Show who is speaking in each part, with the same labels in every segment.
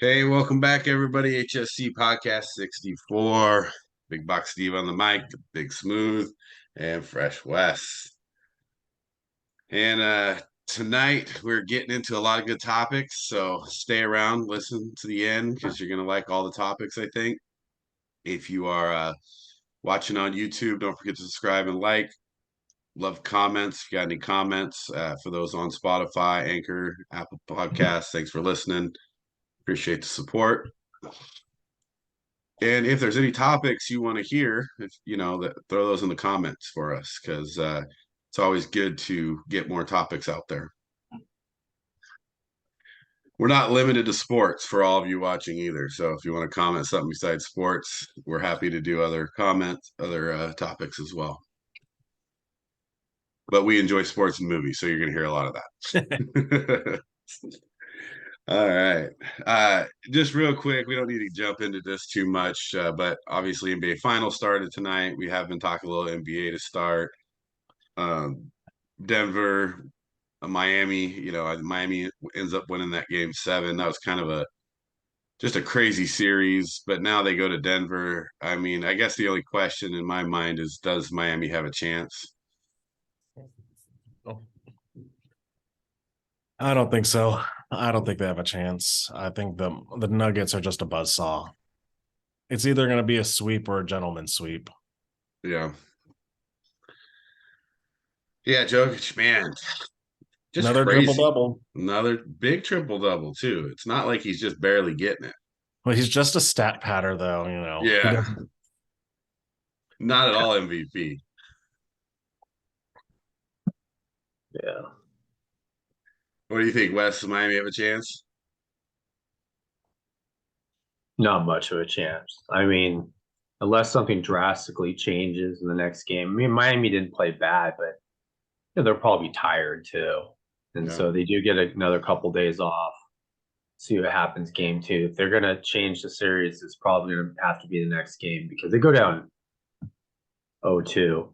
Speaker 1: Hey, welcome back, everybody. HSC Podcast 64. Big Box Steve on the mic, Big Smooth, and Fresh West. And tonight we're getting into a lot of good topics. So stay around, listen to the end because you're going to like all the topics, I think. If you are watching on YouTube, don't forget to subscribe and like. Love comments. If you got any comments for those on Spotify, Anchor, Apple Podcasts, thanks for listening. Appreciate the support. And if there's any topics you want to hear, if you know that, throw those in the comments for us because it's always good to get more topics out there. We're not limited to sports for all of you watching either. So if you want to comment something besides sports, we're happy to do other comments, other topics as well. But we enjoy sports and movies, so you're going to hear a lot of that. All right. Just real quick, we don't need to jump into this too much, but obviously NBA Finals started tonight. We have been talking a little NBA to start. Um, Denver, Miami, Miami ends up winning that game 7. That was kind of just a crazy series, but now they go to Denver. I mean, I guess the only question in my mind is, does Miami have a chance?
Speaker 2: I don't think so. I don't think they have a chance. I think the Nuggets are just a buzzsaw. It's either going to be a sweep or a gentleman's sweep.
Speaker 1: Yeah. Yeah, Jokic, man, just
Speaker 2: Another triple
Speaker 1: crazy.
Speaker 2: double.
Speaker 1: Another big triple double too. It's not like he's just barely getting it.
Speaker 2: Well, he's just a stat patter, though. He
Speaker 1: Yeah,
Speaker 2: doesn't.
Speaker 1: not at all MVP.
Speaker 3: Yeah.
Speaker 1: What do you think, Wes? Does Miami have a chance?
Speaker 3: Not much of a chance. I mean, unless something drastically changes in the next game. I mean, Miami didn't play bad, but they'll probably be tired too. And
Speaker 1: Yeah.
Speaker 3: so they do get another couple days off. See what happens game 2. If they're going to change the series, it's probably going to have to be the next game because they go down 0-2.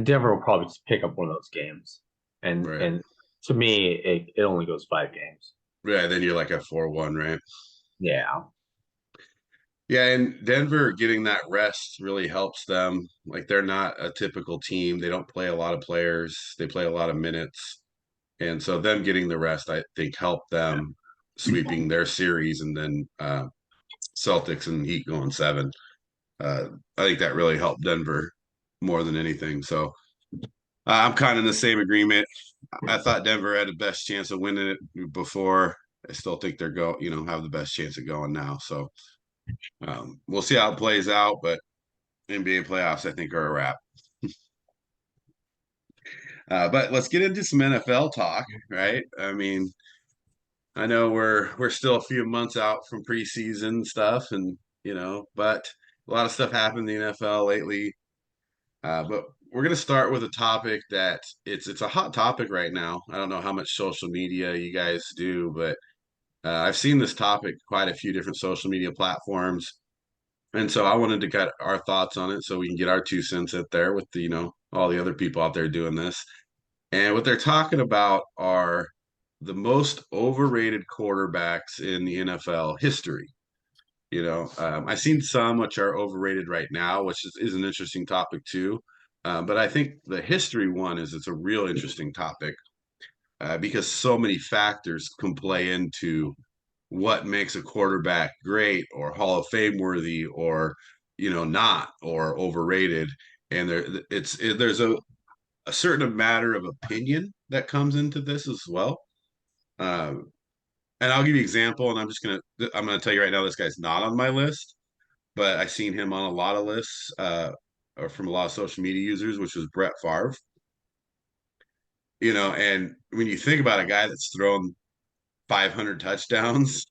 Speaker 3: Denver will probably just pick up one of those games. And
Speaker 1: Right.
Speaker 3: and to me, it only goes 5 games.
Speaker 1: Yeah, then you're like at 4-1, right?
Speaker 3: Yeah.
Speaker 1: Yeah, and Denver getting that rest really helps them. Like they're not a typical team. They don't play a lot of players. They play a lot of minutes. And so them getting the rest, I think, helped them sweeping their series and then Celtics and Heat going 7. I think that really helped Denver more than anything. So I'm kind of in the same agreement. I thought Denver had the best chance of winning it before. I still think have the best chance of going now. So we'll see how it plays out, but NBA playoffs, I think, are a wrap. But let's get into some NFL talk, right? I mean, I know we're still a few months out from preseason stuff, and but a lot of stuff happened in the NFL lately. But we're gonna start with a topic that it's a hot topic right now. I don't know how much social media you guys do, but I've seen this topic quite a few different social media platforms, and so I wanted to get our thoughts on it so we can get our 2 cents out there with all the other people out there doing this. And what they're talking about are the most overrated quarterbacks in the NFL history. I've seen some which are overrated right now, which is an interesting topic too. But I think the history one it's a real interesting topic because so many factors can play into what makes a quarterback great or Hall of Fame worthy or not or overrated. And there's a certain matter of opinion that comes into this as well. Um, and I'll give you an example, and I'm gonna tell you right now, this guy's not on my list, but I've seen him on a lot of lists, or from a lot of social media users, which was Brett Favre. And when you think about a guy that's thrown 500 touchdowns,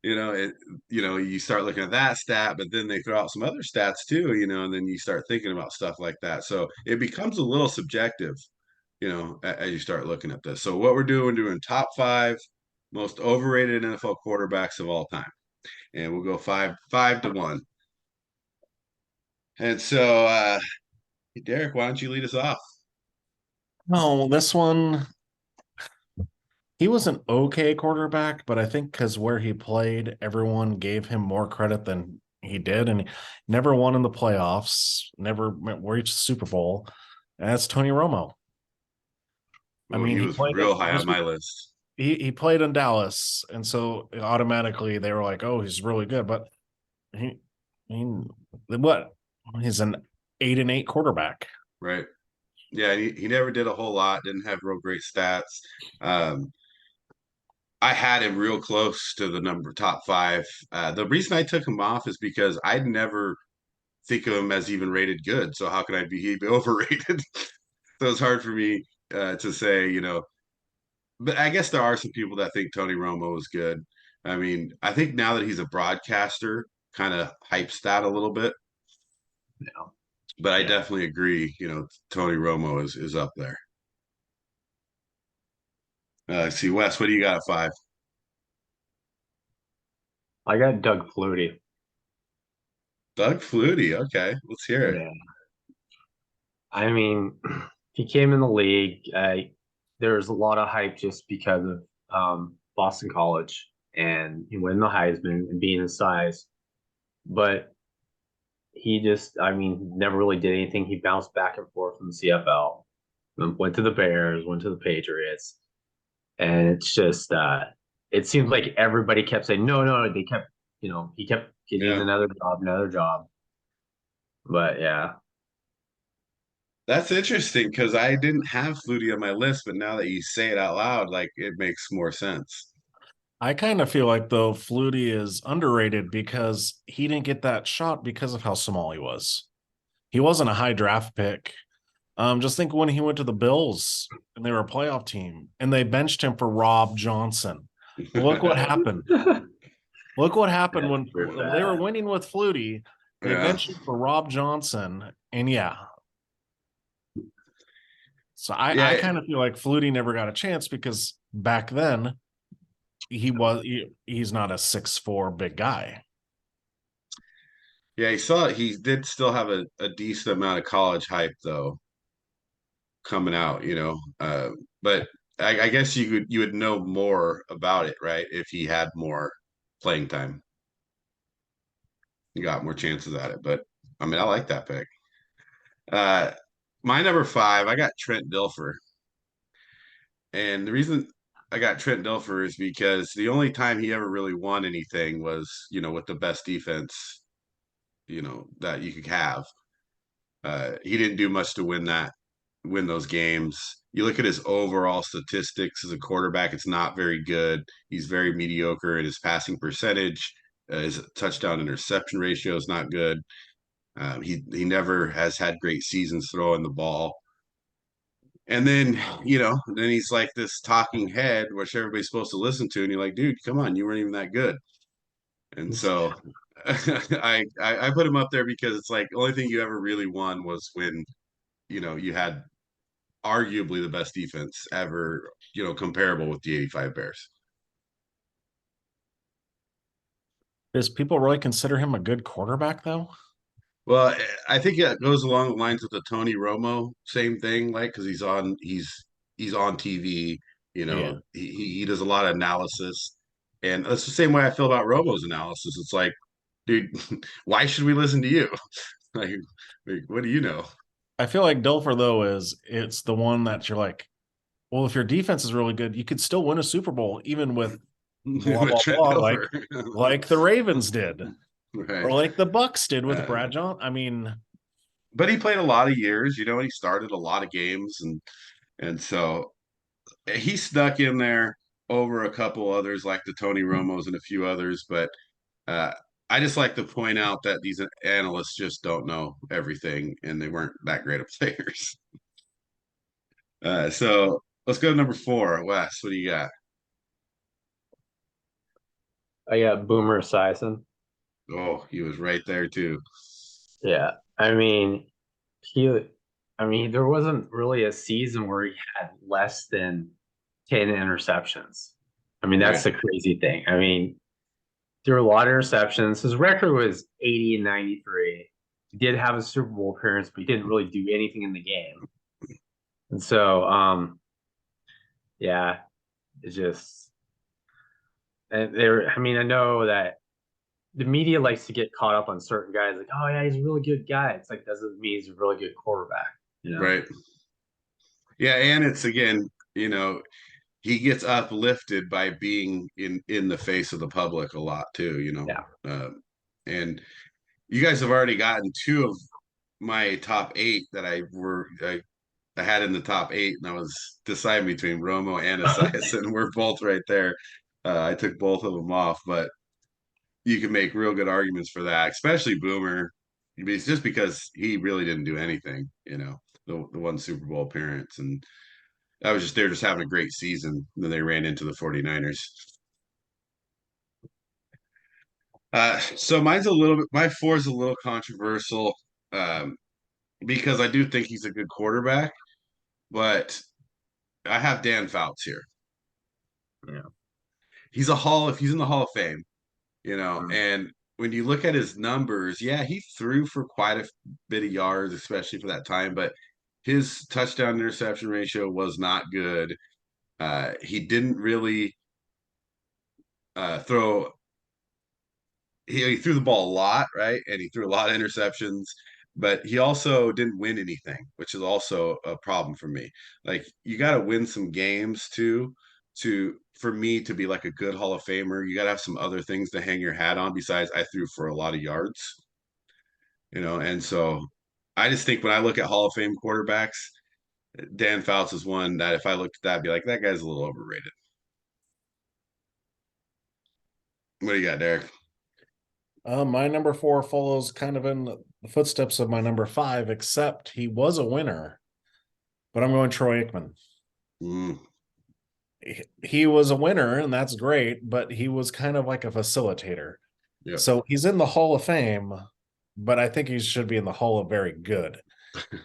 Speaker 1: you start looking at that stat, but then they throw out some other stats too, and then you start thinking about stuff like that. So it becomes a little subjective, as you start looking at this. So what we're doing top 5 most overrated NFL quarterbacks of all time, and we'll go 5-1. And so, Derek, why don't you lead us off?
Speaker 2: No, this one, He was an okay quarterback, but I think because where he played, everyone gave him more credit than he did, and he never won in the playoffs, never reached the Super Bowl. And that's Tony Romo. I
Speaker 1: Well,
Speaker 2: mean,
Speaker 1: he
Speaker 2: he
Speaker 1: was
Speaker 2: played
Speaker 1: real high on my list.
Speaker 2: he played in Dallas, and so automatically they were like, "Oh, he's really good." But he what? He's an 8-8 quarterback.
Speaker 1: Right. Yeah, he never did a whole lot, didn't have real great stats. Um, I had him real close to the number top five. The reason I took him off is because I'd never think of him as even rated good. So how could he'd be overrated? So it's hard for me to say, but I guess there are some people that think Tony Romo is good. I mean, I think now that he's a broadcaster, kind of hypes that a little bit.
Speaker 3: Yeah.
Speaker 1: But I definitely agree. Tony Romo is up there. See, Wes, what do you got at five?
Speaker 3: I got Doug Flutie.
Speaker 1: Doug Flutie. Okay, let's hear it.
Speaker 3: Yeah. I mean, he came in the league. There's a lot of hype just because of Boston College and he winning the Heisman and being his size. But he just, I mean, never really did anything. He bounced back and forth from the CFL, went to the Bears, went to the Patriots. And it's just, it seems like everybody kept saying, no, no. They kept, he kept getting another job. But yeah.
Speaker 1: That's interesting because I didn't have Flutie on my list, but now that you say it out loud, like it makes more sense.
Speaker 2: I kind of feel like though Flutie is underrated because he didn't get that shot because of how small he was. He wasn't a high draft pick. Just think when he went to the Bills and they were a playoff team and they benched him for Rob Johnson. Look what happened. Look what happened when they were winning with Flutie. They benched him for Rob Johnson. And so I kind of feel like Flutie never got a chance because back then he's not a 6'4" big guy.
Speaker 1: Yeah, he did still have a decent amount of college hype though coming out, but I guess you would know more about it, right? If he had more playing time, you got more chances at it. But I mean, I like that pick. Uh, my number five, I got Trent Dilfer, and the reason I got Trent Dilfer is because the only time he ever really won anything was, with the best defense, that you could have. He didn't do much to win those games. You look at his overall statistics as a quarterback, it's not very good. He's very mediocre in his passing percentage. His touchdown interception ratio is not good. He never has had great seasons throwing the ball. And then he's like this talking head, which everybody's supposed to listen to, and you're like, dude, come on, you weren't even that good. And so I put him up there because it's like the only thing you ever really won was when you had arguably the best defense ever, comparable with the 85 Bears.
Speaker 2: Does people really consider him a good quarterback though?
Speaker 1: Well, I think it goes along the lines with the Tony Romo, same thing, like because he's on TV, he does a lot of analysis, and that's the same way I feel about Romo's analysis. It's like, dude, why should we listen to you? like, what do you know?
Speaker 2: I feel like Dilfer though it's the one that you're like, well, if your defense is really good, you could still win a Super Bowl even with blah blah blah, like the Ravens did,
Speaker 1: right.
Speaker 2: or like the Bucks did with Brad Johnson. I mean,
Speaker 1: but he played a lot of years. He started a lot of games, and so he snuck in there over a couple others like the Tony Romos and a few others. But I just like to point out that these analysts just don't know everything, and they weren't that great of players. So let's go to number four. Wes, what do you got?
Speaker 3: I got Boomer Esiason.
Speaker 1: Oh, he was right there too.
Speaker 3: Yeah. I mean, there wasn't really a season where he had less than 10 interceptions. I mean, that's the crazy thing. I mean, threw a lot of interceptions. His record was 80 and 93. He did have a Super Bowl appearance, but he didn't really do anything in the game. And so, yeah, It's just, and there. I mean, I know that the media likes to get caught up on certain guys, like, oh yeah, he's a really good guy. It's like doesn't mean he's a really good quarterback, you know?
Speaker 1: Right. Yeah, and it's again, he gets uplifted by being in the face of the public a lot too.
Speaker 3: Yeah.
Speaker 1: And you guys have already gotten two of my top eight that I had in the top eight, and I was deciding between Romo and Esiason, and we're both right there. I took both of them off, but you can make real good arguments for that, especially Boomer. It's just because he really didn't do anything, the one Super Bowl appearance. And I was they're just having a great season. And then they ran into the 49ers. So my four is a little controversial because I do think he's a good quarterback, but I have Dan Fouts here.
Speaker 3: Yeah.
Speaker 1: If he's in the Hall of Fame, and when you look at his numbers, yeah, he threw for quite a bit of yards, especially for that time, but his touchdown interception ratio was not good. He didn't really throw. He threw the ball a lot, right? And he threw a lot of interceptions, but he also didn't win anything, which is also a problem for me. Like you got to win some games too, for me to be like a good Hall of Famer. You got to have some other things to hang your hat on besides I threw for a lot of yards, And so I just think when I look at Hall of Fame quarterbacks, Dan Fouts is one that if I looked at that, I'd be like, that guy's a little overrated. What do you got, Derek?
Speaker 2: My number 4 follows kind of in the footsteps of my number 5, except he was a winner. But I'm going Troy Aikman.
Speaker 1: Mm.
Speaker 2: He was a winner, and that's great, but he was kind of like a facilitator.
Speaker 1: Yep.
Speaker 2: So he's in the Hall of Fame, but I think he should be in the Hall of Very Good.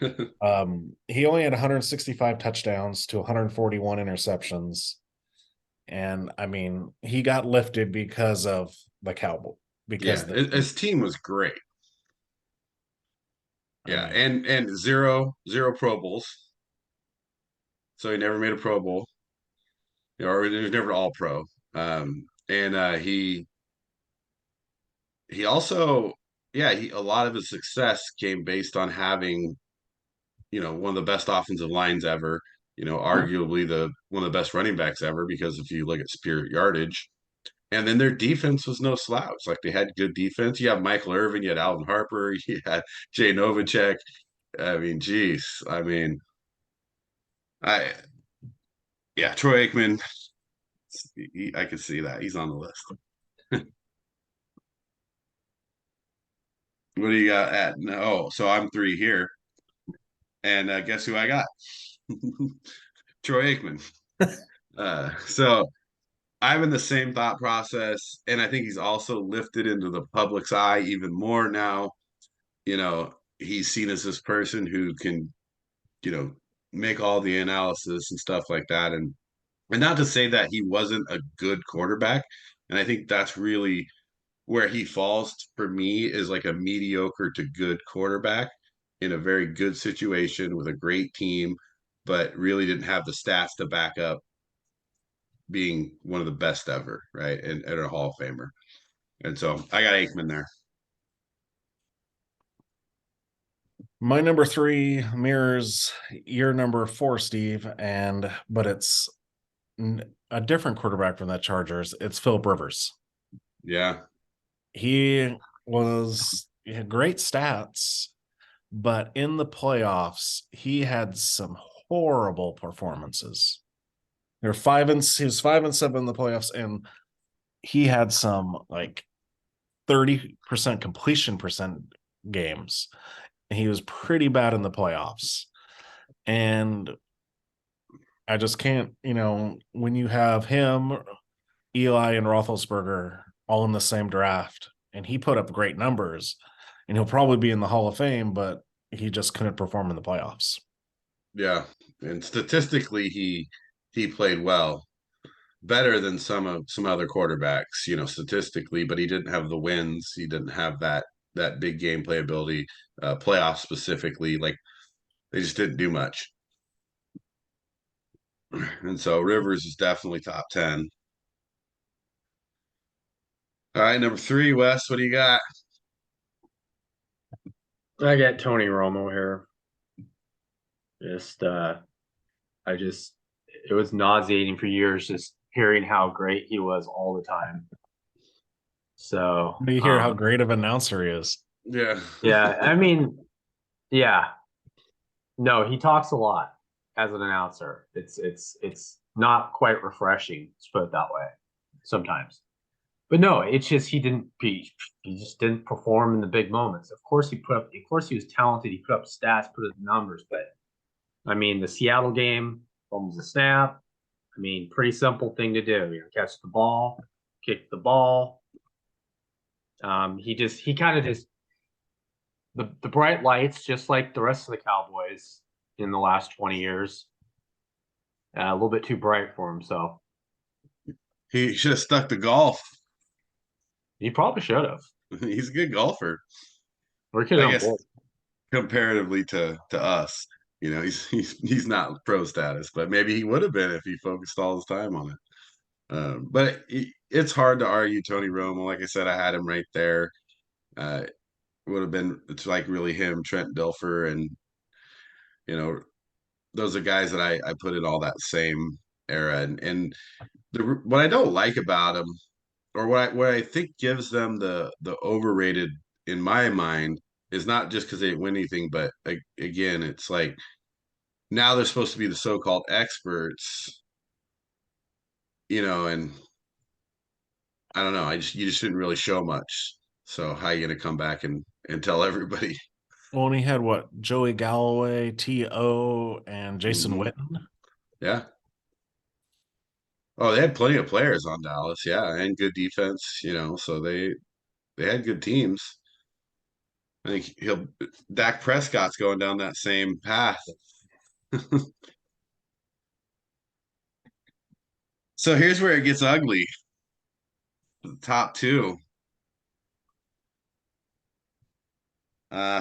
Speaker 2: He only had 165 touchdowns to 141 interceptions. And I mean, he got lifted because of the Cowboys. Because
Speaker 1: his team was great. Yeah,
Speaker 2: I mean,
Speaker 1: and zero Pro Bowls. So he never made a Pro Bowl. Or he was never all pro. And he also, yeah, a lot of his success came based on having, one of the best offensive lines ever, arguably the one of the best running backs ever, because if you look at spirit yardage, and then their defense was no slouch. Like they had good defense. You have Michael Irvin, you had Alvin Harper, you had Jay Novacek. I mean, geez. I mean, yeah, Troy Aikman. I could see that he's on the list. What do you got at? No, so I'm 3 here, and guess who I got? Troy Aikman. So I'm in the same thought process, and I think he's also lifted into the public's eye even more now. He's seen as this person who can, make all the analysis and stuff like that, and not to say that he wasn't a good quarterback, and I think that's really where he falls for me is like a mediocre to good quarterback in a very good situation with a great team, but really didn't have the stats to back up being one of the best ever, right? And a Hall of Famer. And so I got Aikman there.
Speaker 2: my number 3 mirrors your number 4, Steve, but it's a different quarterback from that Chargers. It's Philip Rivers.
Speaker 1: Yeah.
Speaker 2: He had great stats, but in the playoffs, he had some horrible performances. He was 5 and 7 in the playoffs, and he had some like 30% completion percent games. And he was pretty bad in the playoffs. And I just can't, when you have him, Eli, and Roethlisberger all in the same draft, and he put up great numbers, and he'll probably be in the Hall of Fame, but he just couldn't perform in the playoffs.
Speaker 1: Yeah. And statistically he played well, better than some other quarterbacks, statistically, but he didn't have the wins. He didn't have that big game playability, playoffs specifically. Like they just didn't do much. And so Rivers is definitely top 10. All right, number 3, Wes, what do you got?
Speaker 3: I got Tony Romo here. Just it was nauseating for years just hearing how great he was all the time. So
Speaker 2: You hear how great of an announcer he is.
Speaker 1: Yeah.
Speaker 3: Yeah, I mean, yeah. No, he talks a lot as an announcer. It's not quite refreshing, let's put it that way, sometimes. But no, it's just he just didn't perform in the big moments. Of course he was talented, he put up stats, put up numbers, but I mean the Seattle game, almost a snap. I mean, pretty simple thing to do. Catch the ball, kick the ball. He kind of just the bright lights, just like the rest of the Cowboys in the last 20 years. A little bit too bright for him, so
Speaker 1: He should have stuck to golf.
Speaker 3: he probably should have.
Speaker 1: He's a good golfer.
Speaker 3: Or he could
Speaker 1: I
Speaker 3: have done
Speaker 1: guess
Speaker 3: both.
Speaker 1: comparatively to us, he's not pro status, but maybe he would have been if he focused all his time on it. But it's hard to argue Tony Romo. Like I said, I had him right there. Would have been, it's like really him, Trent Dilfer, and those are guys that I put in all that same era. And what I don't like about them, or what I think gives them the overrated in my mind, is not just because they didn't win anything, but again, it's like now they're supposed to be the so-called experts, and I don't know. You just didn't really show much. So how are you going to come back and tell everybody?
Speaker 2: Well, and he had what? Joey Galloway, T.O., and Jason Witten.
Speaker 1: Yeah. Oh, they had plenty of players on Dallas, yeah, and good defense, so they had good teams. I think Dak Prescott's going down that same path. So here's where it gets ugly. The top 2.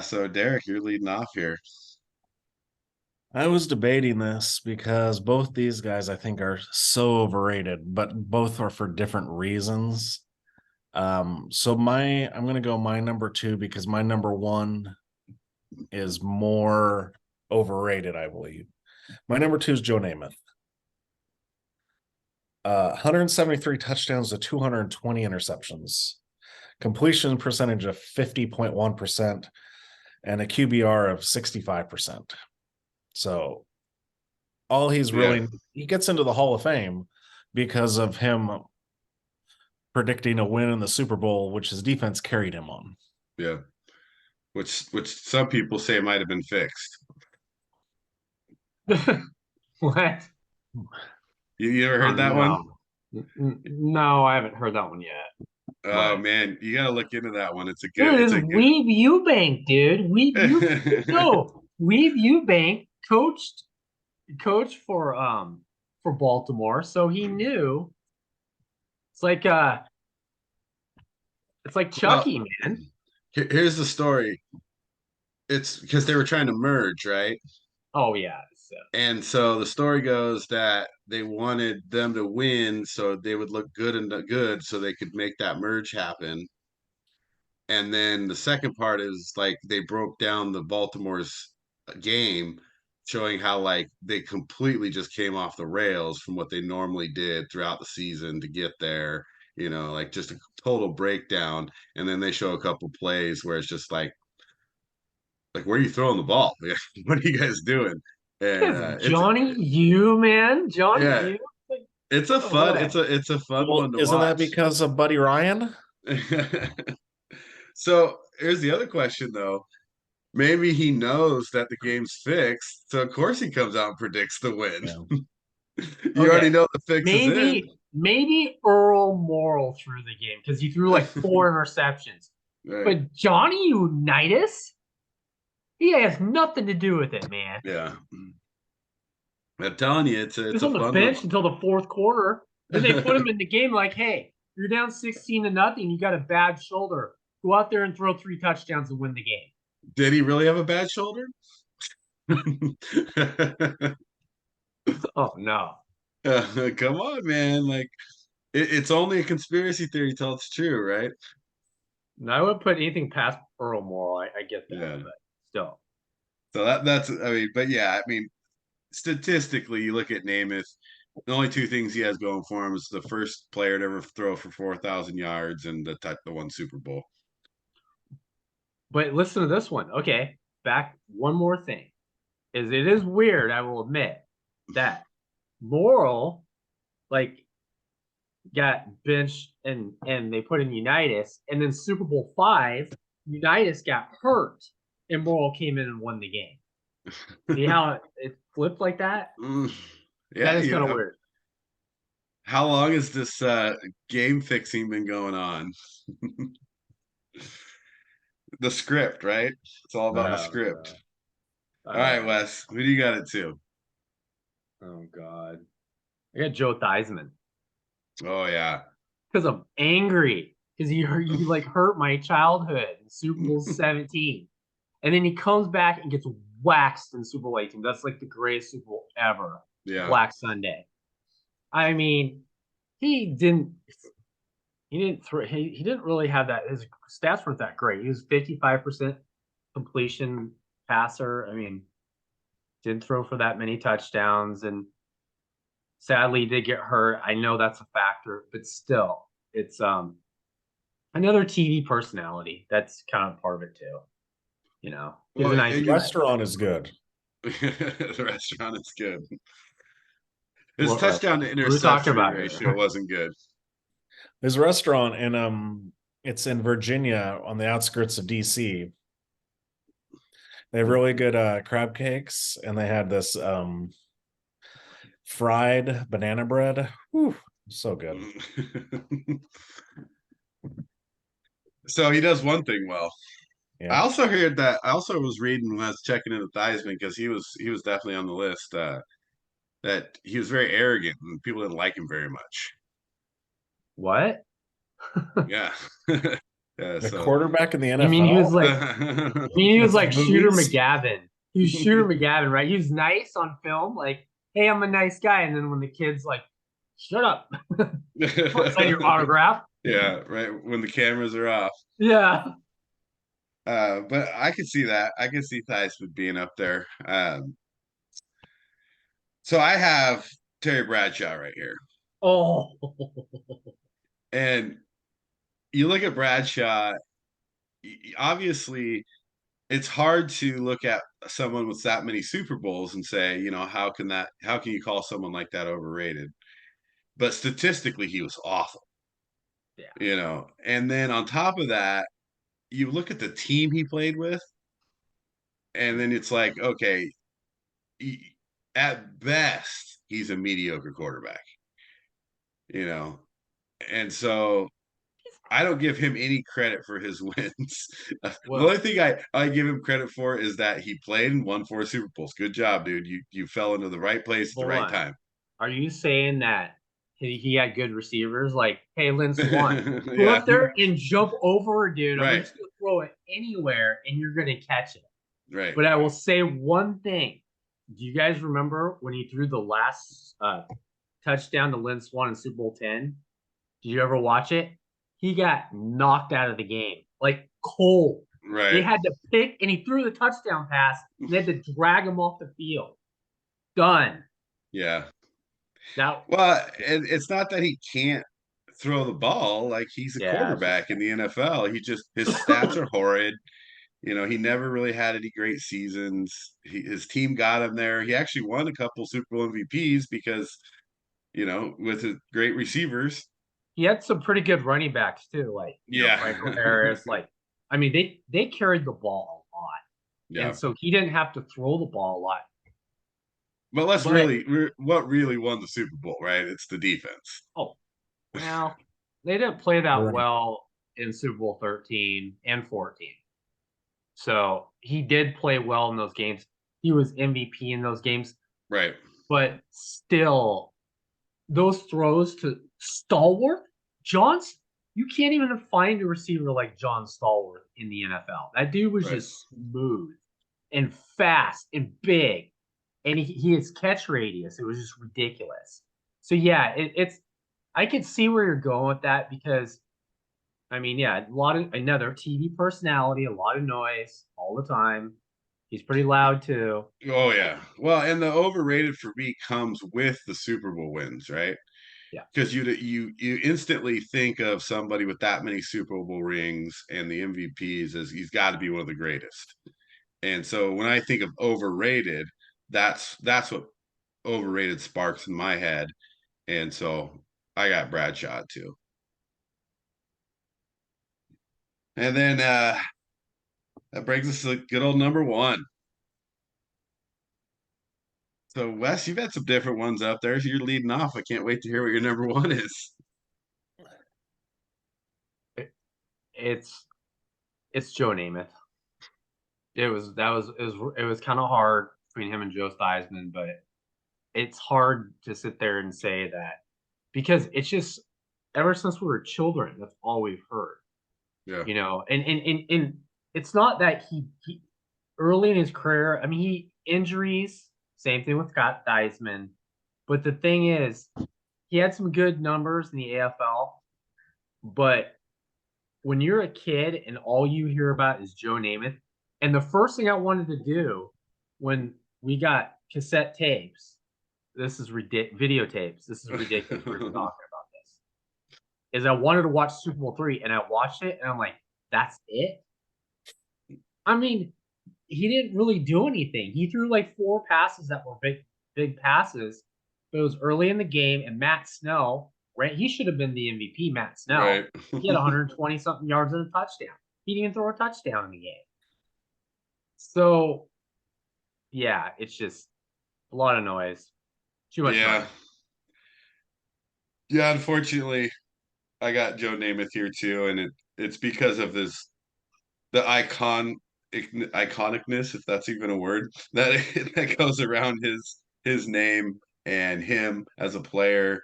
Speaker 1: So Derek, you're leading off here.
Speaker 2: I was debating this because both these guys I think are so overrated, but both are for different reasons. So I'm gonna go my number 2 because my number 1 is more overrated, I believe. My number 2 is Joe Namath. 173 touchdowns to 220 interceptions, completion percentage of 50.1%, and a QBR of 65%. So all he's really, he gets into the Hall of Fame because of him predicting a win in the Super Bowl, which his defense carried him on.
Speaker 1: Yeah. Which some people say might have been fixed.
Speaker 3: What?
Speaker 1: You ever heard that one?
Speaker 3: No, I haven't heard that one yet.
Speaker 1: Oh man, you gotta look into that one. It's a good.
Speaker 3: Dude,
Speaker 1: It's
Speaker 3: this
Speaker 1: a
Speaker 3: is
Speaker 1: good.
Speaker 3: Weeb Eubank, dude. Weeb Eubank coached for Baltimore, so he knew. It's like Chucky, man.
Speaker 1: Here's the story. It's because they were trying to merge, right?
Speaker 3: Oh yeah.
Speaker 1: And so the story goes that they wanted them to win so they would look good so they could make that merge happen. And then the second part is like they broke down the Baltimore's game, showing how like they completely just came off the rails from what they normally did throughout the season to get there, like just a total breakdown. And then they show a couple plays where it's just like where are you throwing the ball? What are you guys doing? And
Speaker 3: Johnny U, man. Johnny U.
Speaker 1: It's a fun, it's a fun one to
Speaker 2: isn't
Speaker 1: watch.
Speaker 2: That because of Buddy Ryan?
Speaker 1: So here's the other question though. Maybe he knows that the game's fixed, so of course he comes out and predicts the win. Yeah. You already know the fix is in.
Speaker 3: Maybe Earl Morrill threw the game because he threw like 4 interceptions. Right. But Johnny Unitas, he has nothing to do with it, man.
Speaker 1: Yeah. I'm telling you, it's
Speaker 3: on the bench until the 4th quarter. Then they put him in the game like, hey, you're down 16-0. You got a bad shoulder. Go out there and throw 3 touchdowns and win the game.
Speaker 1: Did he really have a bad shoulder?
Speaker 3: Oh, no.
Speaker 1: Come on, man. Like it's only a conspiracy theory till it's true, right?
Speaker 3: No, I wouldn't put anything past Earl Morrall. I get that,
Speaker 1: Yeah.
Speaker 3: but still.
Speaker 1: So that's I mean, but yeah, I mean, statistically, you look at Namath, the only two things he has going for him is the first player to ever throw for 4,000 yards and the one Super Bowl.
Speaker 3: But listen to this one. Okay, back one more thing. It is weird, I will admit, that Morrall like got benched and they put in Unitas, and then Super Bowl 5, Unitas got hurt, and Morrall came in and won the game. See how it flipped like that?
Speaker 1: Yeah,
Speaker 3: That is kind of weird.
Speaker 1: How long has this game fixing been going on? The script, right? It's all about the script. All right, Wes, who do you got it to?
Speaker 3: Oh God, I got Joe Theismann
Speaker 1: Oh yeah,
Speaker 3: because I'm angry because he like hurt my childhood in Super Bowl 17, and then he comes back and gets waxed in Super Bowl 18. That's like the greatest Super Bowl ever.
Speaker 1: yeah.
Speaker 3: Black Sunday. I mean, he didn't really have that. His stats weren't that great. He was 55% completion passer. I mean, didn't throw for that many touchdowns, and sadly did get hurt. I know that's a factor, but still, it's another TV personality. That's kind of part of it too. You know, he's
Speaker 1: Well,
Speaker 3: a nice
Speaker 2: The
Speaker 3: guy.
Speaker 2: restaurant is good.
Speaker 1: the restaurant is good. His
Speaker 3: What
Speaker 1: touchdown to
Speaker 3: restaurant? What are we talking
Speaker 1: interception
Speaker 3: about
Speaker 1: ratio
Speaker 3: here?
Speaker 1: wasn't good.
Speaker 2: There's a restaurant and it's in Virginia on the outskirts of DC. They have really good crab cakes, and they had this fried banana bread. Whew, so good.
Speaker 1: So he does one thing well.
Speaker 2: Yeah.
Speaker 1: I also heard that. I also was reading when I was checking into Theismann because he was definitely on the list. That he was very arrogant and people didn't like him very much.
Speaker 3: What?
Speaker 1: Yeah. Yeah.
Speaker 2: The
Speaker 1: So.
Speaker 2: quarterback in the
Speaker 3: You mean he was
Speaker 2: NFL?
Speaker 3: like? You mean he was like Shooter
Speaker 2: Movies?
Speaker 3: McGavin? He was Shooter McGavin, right? He was nice on film, like, "Hey, I'm a nice guy," and then when the kid's like, "Shut up, sign your autograph."
Speaker 1: Yeah, right. When the cameras are off.
Speaker 3: Yeah.
Speaker 1: But I could see that. I could see Theismann being up there. So I have Terry Bradshaw right here.
Speaker 3: Oh.
Speaker 1: And you look at Bradshaw, obviously it's hard to look at someone with that many Super Bowls and say, how can you call someone like that overrated? But statistically, he was awful.
Speaker 3: Yeah.
Speaker 1: And then on top of that, you look at the team he played with, and then it's like, okay, at best, he's a mediocre quarterback, and so I don't give him any credit for his wins. The only thing I give him credit for is that he played and won 4 Super Bowls. Good job, dude. You fell into the right place at the right time.
Speaker 3: Are you saying that he had good receivers? Like, hey, Lynn Swan, go
Speaker 1: Yeah.
Speaker 3: up there and jump over, dude. I'm
Speaker 1: Right.
Speaker 3: just gonna throw it anywhere, and you're gonna catch it.
Speaker 1: Right.
Speaker 3: But I will say one thing. Do you guys remember when he threw the last touchdown to Lynn Swan in Super Bowl 10? Did you ever watch it? He got knocked out of the game, like cold.
Speaker 1: Right.
Speaker 3: They had to pick, and he threw the touchdown pass, and they had to drag him off the field. Done.
Speaker 1: Yeah.
Speaker 3: Now,
Speaker 1: well, it's not that he can't throw the ball. Like, he's a quarterback in the NFL. His stats are horrid. He never really had any great seasons. His team got him there. He actually won a couple Super Bowl MVPs because, with his great receivers.
Speaker 3: He had some pretty good running backs too, like Franco Harris. Like, I mean, they carried the ball a lot, and so he didn't have to throw the ball a lot.
Speaker 1: But what really won the Super Bowl, right? It's the defense.
Speaker 3: Oh, well, they didn't play that well in Super Bowl 13 and 14. So he did play well in those games. He was MVP in those games.
Speaker 1: Right.
Speaker 3: But still, those throws to Stallworth, you can't even find a receiver like John Stallworth in the NFL. That dude was just smooth and fast and big. And he his catch radius, it was just ridiculous. So yeah, it's I could see where you're going with that because I mean, yeah, a lot of another TV personality, a lot of noise all the time. He's pretty loud too.
Speaker 1: Oh yeah. Well, and the overrated for me comes with the Super Bowl wins, right?
Speaker 3: Yeah.
Speaker 1: Because you instantly think of somebody with that many Super Bowl rings and the MVPs as he's got to be one of the greatest. And so when I think of overrated, that's what overrated sparks in my head. And so I got Bradshaw too. And then that brings us to good old number one. So Wes, you've had some different ones up there. So you're leading off. I can't wait to hear what your number one is.
Speaker 3: It's Joe Namath. It was kind of hard between him and Joe Theismann, but it's hard to sit there and say that because it's just ever since we were children, that's all we've heard.
Speaker 1: Yeah.
Speaker 3: You know, and it's not that he early in his career, I mean, he injuries, same thing with Scott Theismann. But the thing is, he had some good numbers in the AFL, but when you're a kid and all you hear about is Joe Namath, and the first thing I wanted to do when we got cassette tapes, this is videotapes. This is ridiculous. We're talking about this. Is I wanted to watch Super Bowl III, and I watched it, and I'm like, that's it. I mean, he didn't really do anything. He threw like 4 passes that were big passes, but it was early in the game, and Matt Snell, right? He should have been the MVP, Matt Snell.
Speaker 1: Right.
Speaker 3: He had 120 something yards and a touchdown. He didn't even throw a touchdown in the game. So, yeah, it's just a lot of noise. Too much noise.
Speaker 1: Yeah, unfortunately, I got Joe Namath here too, and it's because of the iconicness, if that's even a word, that that goes around his name and him as a player.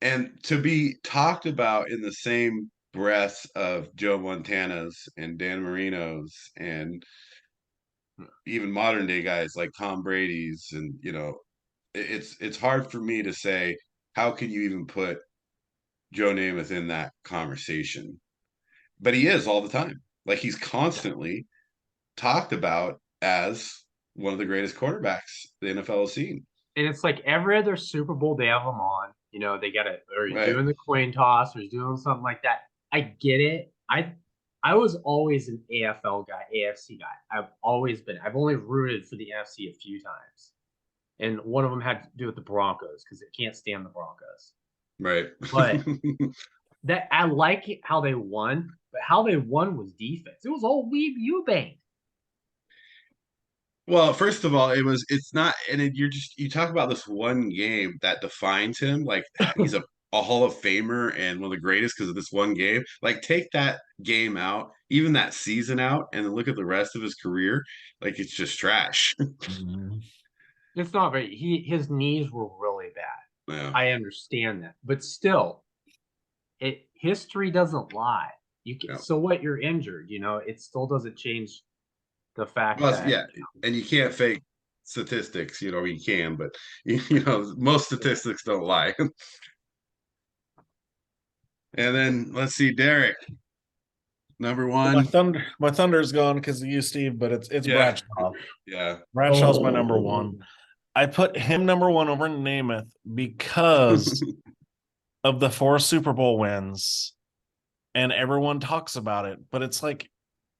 Speaker 1: And to be talked about in the same breath of Joe Montana's and Dan Marino's and even modern day guys like Tom Brady's, and it's hard for me to say how can you even put Joe Namath in that conversation, but he is all the time. Like he's constantly talked about as one of the greatest quarterbacks the NFL has seen.
Speaker 3: And it's like every other Super Bowl they have him on. You know, they got it, or he's
Speaker 1: Right.
Speaker 3: doing the coin toss, or he's doing something like that. I get it. I was always an AFL guy, AFC guy. I've always been. I've only rooted for the NFC a few times, and one of them had to do with the Broncos because it can't stand the Broncos.
Speaker 1: Right.
Speaker 3: But that I like it how they won, but how they won was defense. It was all Weeb Eubank.
Speaker 1: Well, first of all, it's not, and you talk about this one game that defines him. Like he's a Hall of Famer and one of the greatest because of this one game. Like take that game out, even that season out, and then look at the rest of his career. Like it's just trash.
Speaker 3: It's not very. His knees were really bad.
Speaker 1: Yeah.
Speaker 3: I understand that, but still, history doesn't lie. You can, so what? You're injured. You know, it still doesn't change the fact that
Speaker 1: and you can't fake statistics. You can, but most statistics don't lie. And then let's see, Derek, number one.
Speaker 2: My Thunder's gone because of you, Steve, but it's Bradshaw.
Speaker 1: Yeah,
Speaker 2: Bradshaw's my number one. I put him number one over Namath because of the 4 Super Bowl wins, and everyone talks about it. But it's like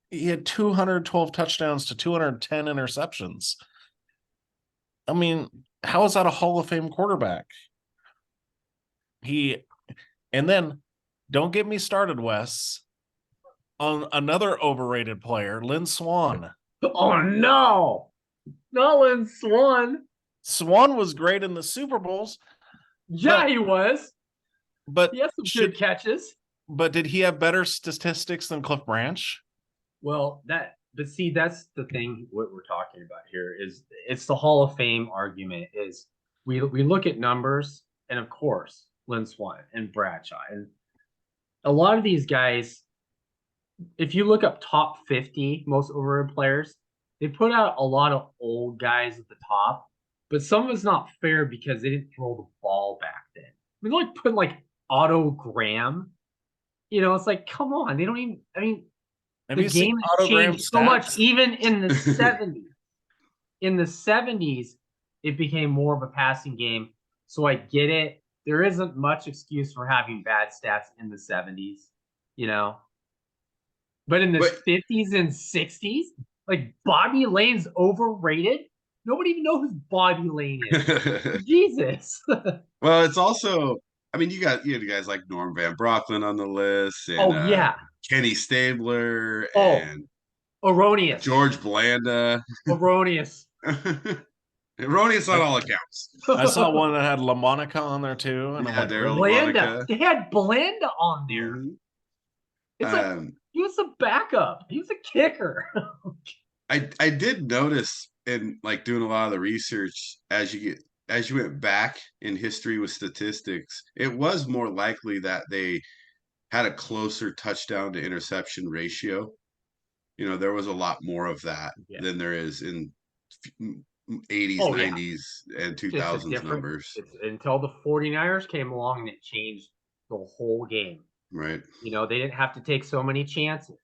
Speaker 2: he had 212 touchdowns to 210 interceptions. I mean, how is that a Hall of Fame quarterback? And then don't get me started, Wes, on another overrated player, Lynn Swann.
Speaker 3: Oh no, not Lynn Swann.
Speaker 2: Swann was great in the Super Bowls.
Speaker 3: Yeah, he was.
Speaker 2: But
Speaker 3: he has some good catches.
Speaker 2: But did he have better statistics than Cliff Branch?
Speaker 3: Well, but see, that's the thing. What we're talking about here is it's the Hall of Fame argument. Is we look at numbers, and of course, Lynn Swann and Bradshaw, and a lot of these guys. If you look up top 50 most overrated players, they put out a lot of old guys at the top. But some of it's not fair because they didn't throw the ball back then. I mean, they like put like Otto Graham. It's like, come on, they don't even. I mean,
Speaker 2: Have
Speaker 3: the
Speaker 2: you seen
Speaker 3: game has
Speaker 2: Otto Graham
Speaker 3: changed so much,
Speaker 2: stats?
Speaker 3: even in the 70s. In the 70s, it became more of a passing game. So I get it. There isn't much excuse for having bad stats in the 70s, But in the 50s and 60s, like Bobby Lane's overrated. Nobody even knows who Bobby Lane is. Jesus.
Speaker 1: Well, it's also, I mean, you had guys like Norm Van Brocklin on the list, and
Speaker 3: yeah.
Speaker 1: Kenny Stabler,
Speaker 3: Oh,
Speaker 1: and
Speaker 3: erroneous.
Speaker 1: George Blanda.
Speaker 3: Erroneous.
Speaker 1: Erroneous on all accounts.
Speaker 2: I saw one that had LaMonica on there too, and
Speaker 1: Yeah,
Speaker 2: I'm like,
Speaker 1: Daryl
Speaker 2: really?
Speaker 1: LaMonica.
Speaker 3: They had Blanda on there.
Speaker 1: Mhm.
Speaker 3: It's like he was a backup. He was a kicker.
Speaker 1: I did notice in like doing a lot of the research as you went back in history with statistics, it was more likely that they had a closer touchdown to interception ratio. There was a lot more of that than there is in 80s, 90s, and 2000s numbers.
Speaker 3: It's until the 49ers came along and it changed the whole game.
Speaker 1: Right.
Speaker 3: They didn't have to take so many chances.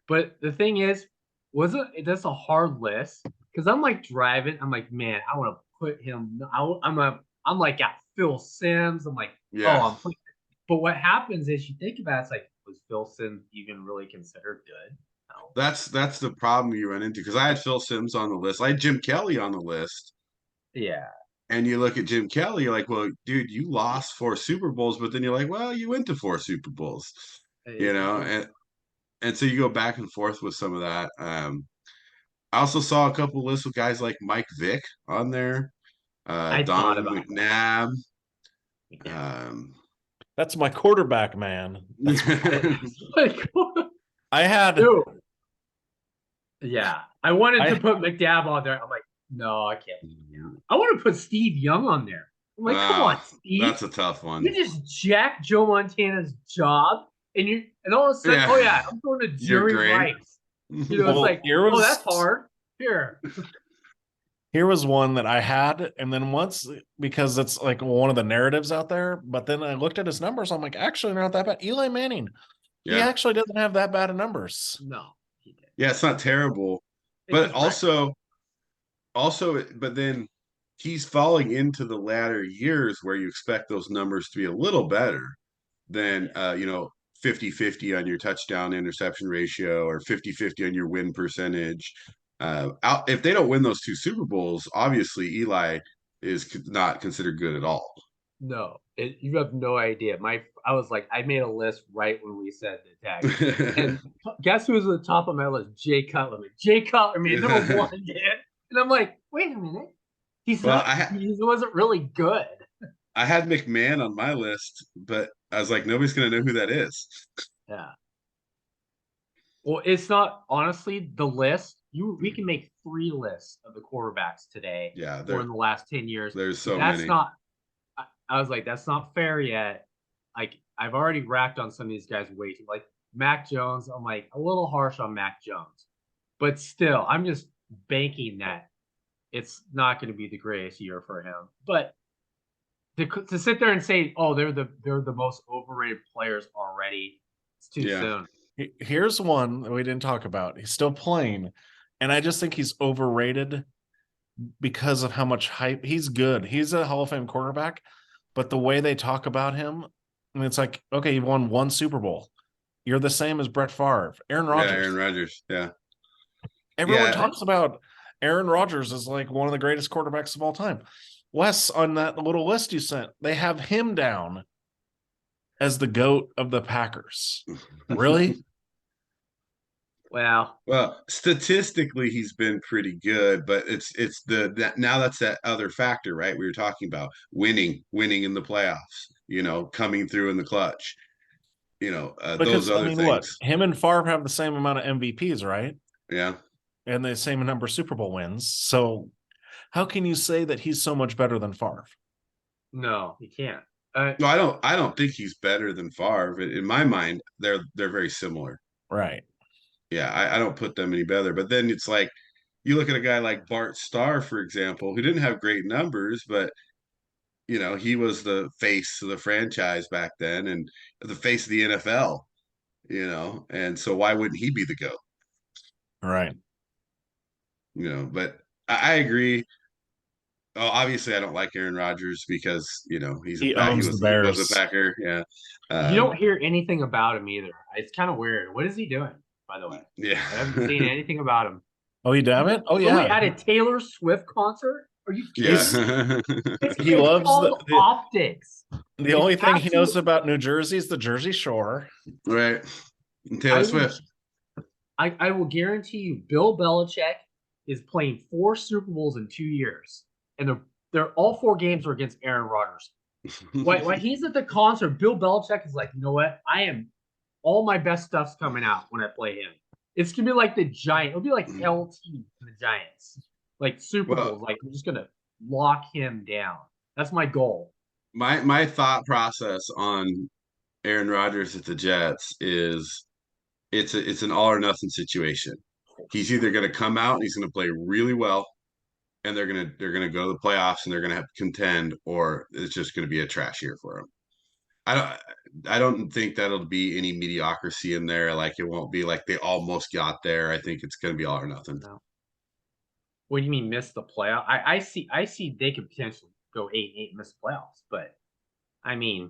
Speaker 3: But the thing is, that's a hard list? Because I'm like driving, I'm like, man, I want to put him. I'm like got Phil Simms. I'm like, but what happens is you think about it, it's like, was Phil Simms even really considered good? No.
Speaker 1: That's the problem you run into, because I had Phil Simms on the list. I had Jim Kelly on the list.
Speaker 3: Yeah.
Speaker 1: And you look at Jim Kelly, you're like, well, dude, you lost 4 Super Bowls, but then you're like, well, you went to 4 Super Bowls, and so you go back and forth with some of that. I also saw a couple lists with guys like Mike Vick on there, Donovan McNabb.
Speaker 2: That's my quarterback, man. I had.
Speaker 3: Dude. Yeah, I wanted to put McNabb on there. I'm like, no, I can't. I want to put Steve Young on there. I'm like, come on, Steve.
Speaker 1: That's a tough one.
Speaker 3: You just jacked Joe Montana's job, and all of a sudden, I'm going to Jerry Rice. It's like, that's hard.
Speaker 2: Here was one that I had, and then once, because it's like one of the narratives out there, but then I looked at his numbers. I'm like, actually, they're not that bad. Eli Manning, he actually doesn't have that bad of numbers.
Speaker 3: No, he did.
Speaker 1: Yeah, it's not terrible, but but then he's falling into the latter years where you expect those numbers to be a little better than 50-50 on your touchdown interception ratio, or 50-50 on your win percentage. If they don't win those 2 Super Bowls, obviously Eli is not considered good at all.
Speaker 3: No, you have no idea. I was like, I made a list right when we said the tag. And guess who was at the top of my list? Jay Cutler. Jay Cutler, man, number 1 did. And I'm like, wait a minute. He wasn't really good.
Speaker 1: I had McMahon on my list, but I was like, nobody's going to know who that is.
Speaker 3: Yeah. Well, it's not, honestly, the list. We can make 3 lists of the quarterbacks today.
Speaker 1: Yeah.
Speaker 3: Or in the last 10 years.
Speaker 1: There's so many.
Speaker 3: I was like, that's not fair yet. Like, I've already racked on some of these guys way too. Like Mac Jones, I'm like a little harsh on Mac Jones, but still, I'm just banking that it's not going to be the greatest year for him. But to sit there and say, oh, they're the most overrated players already, it's too soon.
Speaker 2: Here's one that we didn't talk about. He's still playing, and I just think he's overrated because of how much hype. He's good. He's a Hall of Fame quarterback. But the way they talk about him, and it's like, okay, you won 1 Super Bowl. You're the same as Brett Favre, Aaron Rodgers.
Speaker 1: Yeah, Aaron Rodgers. Yeah.
Speaker 2: Everyone talks about Aaron Rodgers as like one of the greatest quarterbacks of all time. Wes, on that little list you sent, they have him down as the GOAT of the Packers. Really?
Speaker 3: Well,
Speaker 1: statistically, he's been pretty good, but it's now that's that other factor, right? We were talking about winning in the playoffs, coming through in the clutch, those other things.
Speaker 2: Look, him and Favre have the same amount of MVPs, right?
Speaker 1: Yeah.
Speaker 2: And the same number of Super Bowl wins. So how can you say that he's so much better than Favre?
Speaker 3: No, you can't.
Speaker 1: No, I don't think he's better than Favre. In my mind, they're very similar.
Speaker 2: Right.
Speaker 1: Yeah, I don't put them any better. But then it's like, you look at a guy like Bart Starr, for example, who didn't have great numbers, but he was the face of the franchise back then and the face of the NFL, and so why wouldn't he be the GOAT?
Speaker 2: Right.
Speaker 1: But I agree. Oh, obviously, I don't like Aaron Rodgers because he's
Speaker 2: He
Speaker 1: he
Speaker 2: owns the
Speaker 1: was he was a
Speaker 2: Bears.
Speaker 1: Packer. Yeah,
Speaker 3: You don't hear anything about him either. It's kind of weird. What is he doing, by the way?
Speaker 1: yeah.
Speaker 3: I haven't seen anything about him.
Speaker 2: Oh, he damn it! Oh
Speaker 3: Oh,
Speaker 2: yeah,
Speaker 3: we at a Taylor Swift concert? Are you kidding?
Speaker 1: Yeah.
Speaker 2: he
Speaker 3: It's
Speaker 2: loves
Speaker 3: called optics.
Speaker 2: the only
Speaker 3: It's
Speaker 2: thing he knows
Speaker 3: absolute-
Speaker 2: about New Jersey is the Jersey Shore.
Speaker 1: Right. And Taylor Swift.
Speaker 3: I will guarantee you, Bill Belichick is playing 4 Super Bowls in 2 years, and they're all 4 games are against Aaron Rodgers. When he's at the concert, Bill Belichick is like, you know what? All my best stuff's coming out when I play him. It's gonna be like the Giant. It'll be like LT and the Giants, like Super Bowls. Like I'm just gonna lock him down. That's my goal.
Speaker 1: My thought process on Aaron Rodgers at the Jets is it's an all or nothing situation. He's either going to come out and he's going to play really well, and they're gonna go to the playoffs and they're going to have to contend, or it's just going to be a trash year for him. I don't think that'll be any mediocrity in there. Like it won't be like they almost got there. I think it's going to be all or nothing.
Speaker 3: No. What do you mean miss the playoff? I see they could potentially go 8-8 and miss the playoffs, but I mean,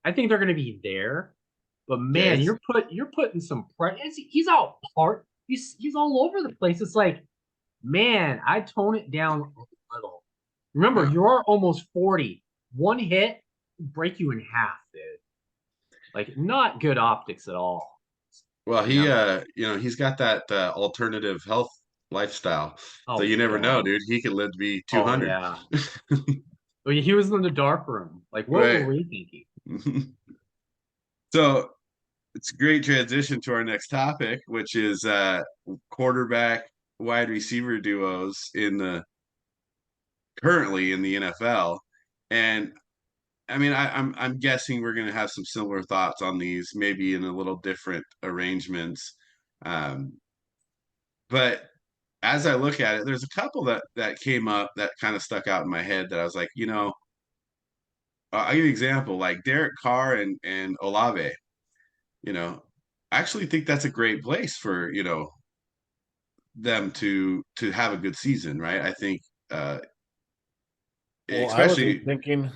Speaker 3: I think they're going to be there. But man,
Speaker 1: Yes.
Speaker 3: you're putting some pressure. He's out part. He's all over the place. It's like, man, I tone it down a little. Remember,
Speaker 1: Yeah.
Speaker 3: you are almost 40. One hit break you in half, dude. Like not good optics at all.
Speaker 1: Well, he's got that alternative health lifestyle.
Speaker 3: Oh,
Speaker 1: So you never know,
Speaker 3: God.
Speaker 1: dude. He could live to be
Speaker 3: Oh
Speaker 1: 200.
Speaker 3: yeah. Well, he was in the dark room. Like, what
Speaker 1: Right.
Speaker 3: were we thinking?
Speaker 1: So it's a great transition to our next topic, which is quarterback wide receiver duos currently in the NFL. And I mean, I'm guessing we're going to have some similar thoughts on these, maybe in a little different arrangements. Um, but as I look at it, there's a couple that came up that kind of stuck out in my head that I was like, I'll give you an example, like Derek Carr and Olave. I actually think that's a great place for them to have a good season, right? I think,
Speaker 2: Well, I was
Speaker 1: especially.
Speaker 2: thinking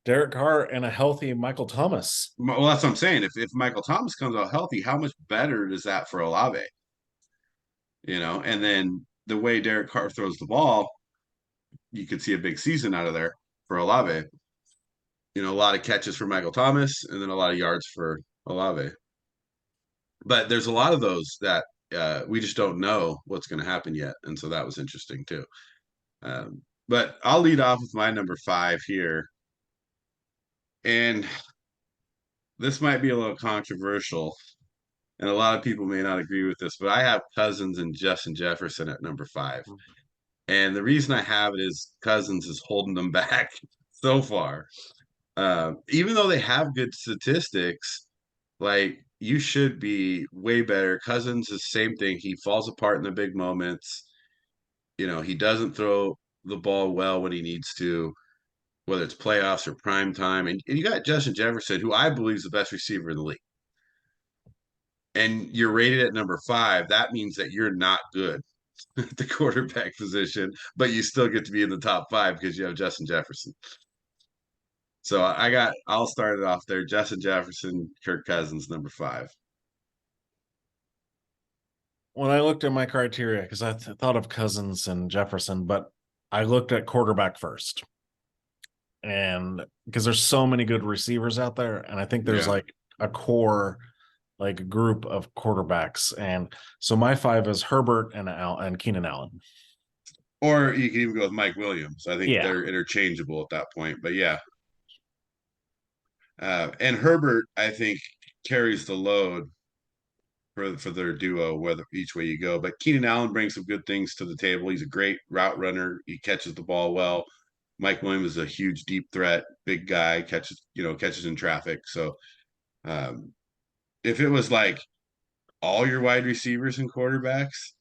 Speaker 2: Derek Carr and a healthy Michael Thomas.
Speaker 1: Well, that's what I'm saying. If Michael Thomas comes out healthy, how much better is that for Olave? And then the way Derek Carr throws the ball, you could see a big season out of there for Olave. A lot of catches for Michael Thomas and then a lot of yards for Olave. But there's a lot of those that we just don't know what's going to happen yet. And so that was interesting too. But I'll lead off with my number 5 here. And this might be a little controversial, and a lot of people may not agree with this, but I have Cousins and Justin Jefferson at number 5. And the reason I have it is Cousins is holding them back so far. Even though they have good statistics, like you should be way better. Cousins is the same thing. He falls apart in the big moments. He doesn't throw the ball well when he needs to, whether it's playoffs or prime time. And you got Justin Jefferson, who I believe is the best receiver in the league. And you're rated at number 5. That means that you're not good at the quarterback position, but you still get to be in the top 5 because you have Justin Jefferson. So I'll start it off there. Justin Jefferson, Kirk Cousins, number 5.
Speaker 2: When I looked at my criteria, because I thought of Cousins and Jefferson, but I looked at quarterback first. And because there's so many good receivers out there, and I think there's like a core, like a group of quarterbacks. And so my 5 is Herbert and Keenan Allen.
Speaker 1: Or you can even go with Mike Williams. I think
Speaker 2: Yeah.
Speaker 1: they're interchangeable at that point. But yeah. And Herbert, I think, carries the load for their duo, whether each way you go. But Keenan Allen brings some good things to the table. He's a great route runner. He catches the ball well. Mike Williams is a huge deep threat, big guy, catches in traffic. So if it was like all your wide receivers and quarterbacks,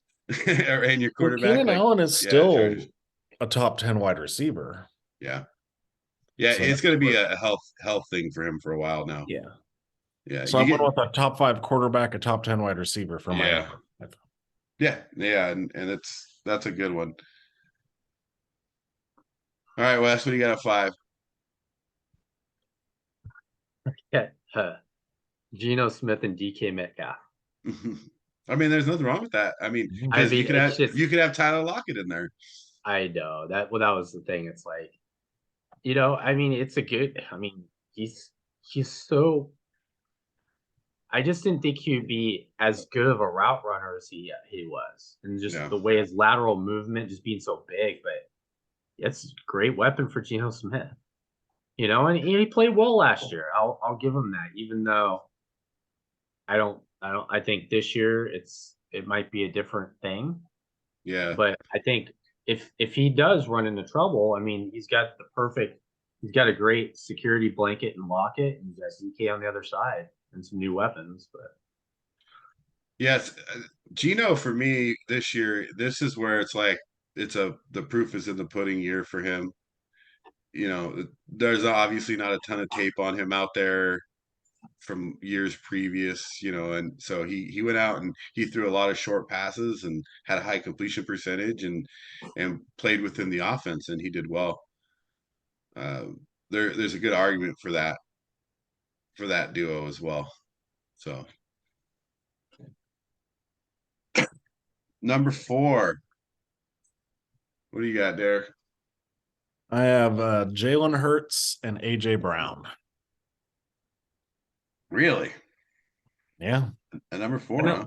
Speaker 1: and your
Speaker 2: Well,
Speaker 1: quarterback.
Speaker 2: Keenan
Speaker 1: Like,
Speaker 2: Allen is
Speaker 1: yeah,
Speaker 2: still
Speaker 1: Chargers.
Speaker 2: a top 10 wide receiver.
Speaker 1: Yeah. Yeah,
Speaker 2: So
Speaker 1: it's going to be a health thing for him for a while now.
Speaker 2: yeah.
Speaker 1: Yeah,
Speaker 2: So
Speaker 1: you
Speaker 2: I
Speaker 1: get
Speaker 2: went with a top 5 quarterback, a top 10 wide receiver for my
Speaker 1: yeah,
Speaker 2: over.
Speaker 1: yeah, and that's a good one. All right, Wes, what do you got at 5?
Speaker 3: Yeah. Geno Smith and DK Metcalf.
Speaker 1: I mean, there's nothing wrong with that. I mean,
Speaker 3: I
Speaker 1: because
Speaker 3: mean, it's just,
Speaker 1: you could have Tyler Lockett in there.
Speaker 3: I know that. Well, that was the thing. It's like, I mean, it's a good. I mean, he's so. I just didn't think he would be as good of a route runner as he was, and just
Speaker 1: Yeah.
Speaker 3: the way his lateral movement, just being so big. But it's a great weapon for Geno Smith. And he played well last year. I'll give him that, even though I think this year it might be a different thing.
Speaker 1: Yeah.
Speaker 3: But I think if he does run into trouble, I mean, he's got a great security blanket and Lockett, and he's got DK on the other side and some new weapons. But
Speaker 1: Yes, Gino for me this year, this is where it's like the proof is in the pudding year for him. There's obviously not a ton of tape on him out there from years previous, and so he went out and he threw a lot of short passes and had a high completion percentage and played within the offense, and he did well. There's a good argument for that duo as well. So number 4, what do you got, Derek?
Speaker 2: I have Jalen Hurts and AJ Brown.
Speaker 1: Really?
Speaker 2: Yeah.
Speaker 1: At number 4, huh?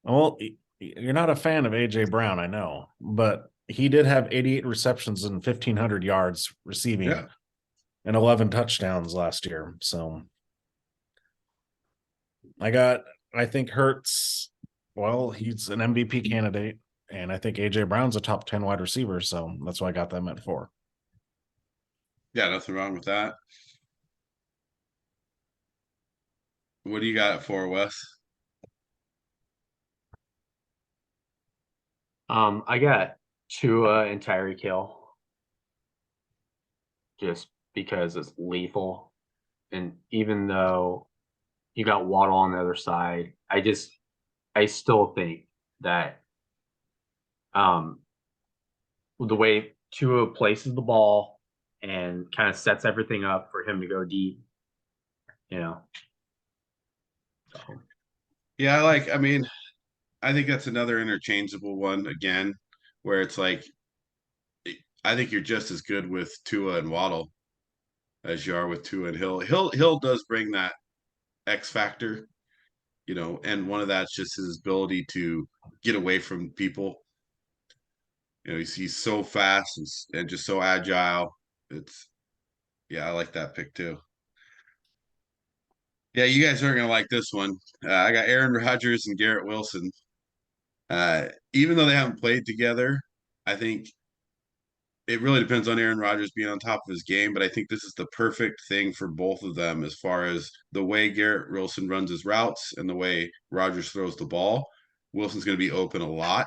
Speaker 2: Well, you're not a fan of AJ Brown, I know, but he did have 88 receptions and 1,500 yards receiving
Speaker 1: Yeah.
Speaker 2: and 11 touchdowns last year. So I think Hurts, well, he's an MVP candidate, and I think AJ Brown's a top 10 wide receiver. So that's why I got them at 4.
Speaker 1: Yeah, nothing wrong with that. What do you got for Wes?
Speaker 3: I got Tua and Tyreek Hill just because it's lethal, and even though you got Waddle on the other side, I still think that the way Tua places the ball and kind of sets everything up for him to go deep, you know.
Speaker 1: Yeah, I mean, I think that's another interchangeable one again, where it's like I think you're just as good with Tua and Waddle as you are with Tua and Hill. Hill does bring that X factor, and one of that's just his ability to get away from people. He's so fast and just so agile. I like that pick too. Yeah, you guys aren't gonna like this one. I got Aaron Rodgers and Garrett Wilson. Even though they haven't played together, I think it really depends on Aaron Rodgers being on top of his game. But I think this is the perfect thing for both of them as far as the way Garrett Wilson runs his routes and the way Rodgers throws the ball. Wilson's going to be open a lot.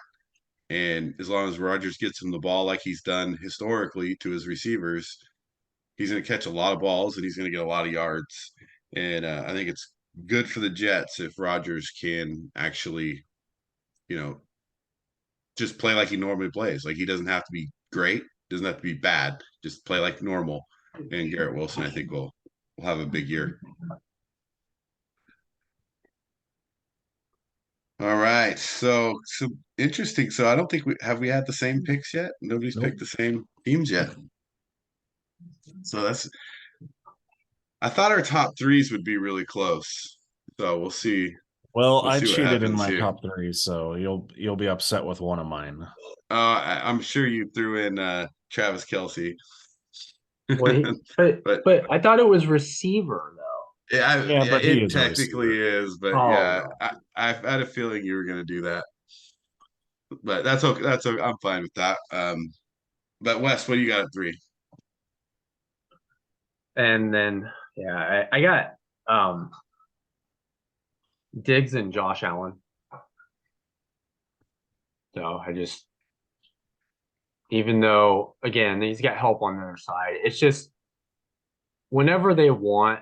Speaker 1: And as long as Rodgers gets him the ball like he's done historically to his receivers, he's going to catch a lot of balls and he's going to get a lot of yards. And I think it's good for the Jets if Rodgers can actually, just play like he normally plays. Like he doesn't have to be great, doesn't have to be bad, just play like normal. And Garrett Wilson, I think, will have a big year. All right. So interesting. So I don't think we had the same picks yet. Nobody's picked the same teams yet. So I thought our top threes would be really close. So we'll see.
Speaker 2: Well,
Speaker 1: We'll
Speaker 2: I
Speaker 1: see what
Speaker 2: cheated in
Speaker 1: happens
Speaker 2: my
Speaker 1: here.
Speaker 2: top 3, so you'll be upset with one of mine.
Speaker 1: I'm sure you threw in Travis Kelce.
Speaker 3: Well, but I thought it was receiver though.
Speaker 1: Yeah,
Speaker 2: but he
Speaker 1: it
Speaker 2: is a
Speaker 1: technically
Speaker 2: receiver.
Speaker 1: is, but
Speaker 3: Oh,
Speaker 1: yeah,
Speaker 3: no.
Speaker 1: I had a feeling you were going to do that, but that's okay. That's okay. I'm fine with that. But Wes, what do you got at 3?
Speaker 3: And then I got Diggs and Josh Allen. So I just, even though again he's got help on the other side, it's just whenever they want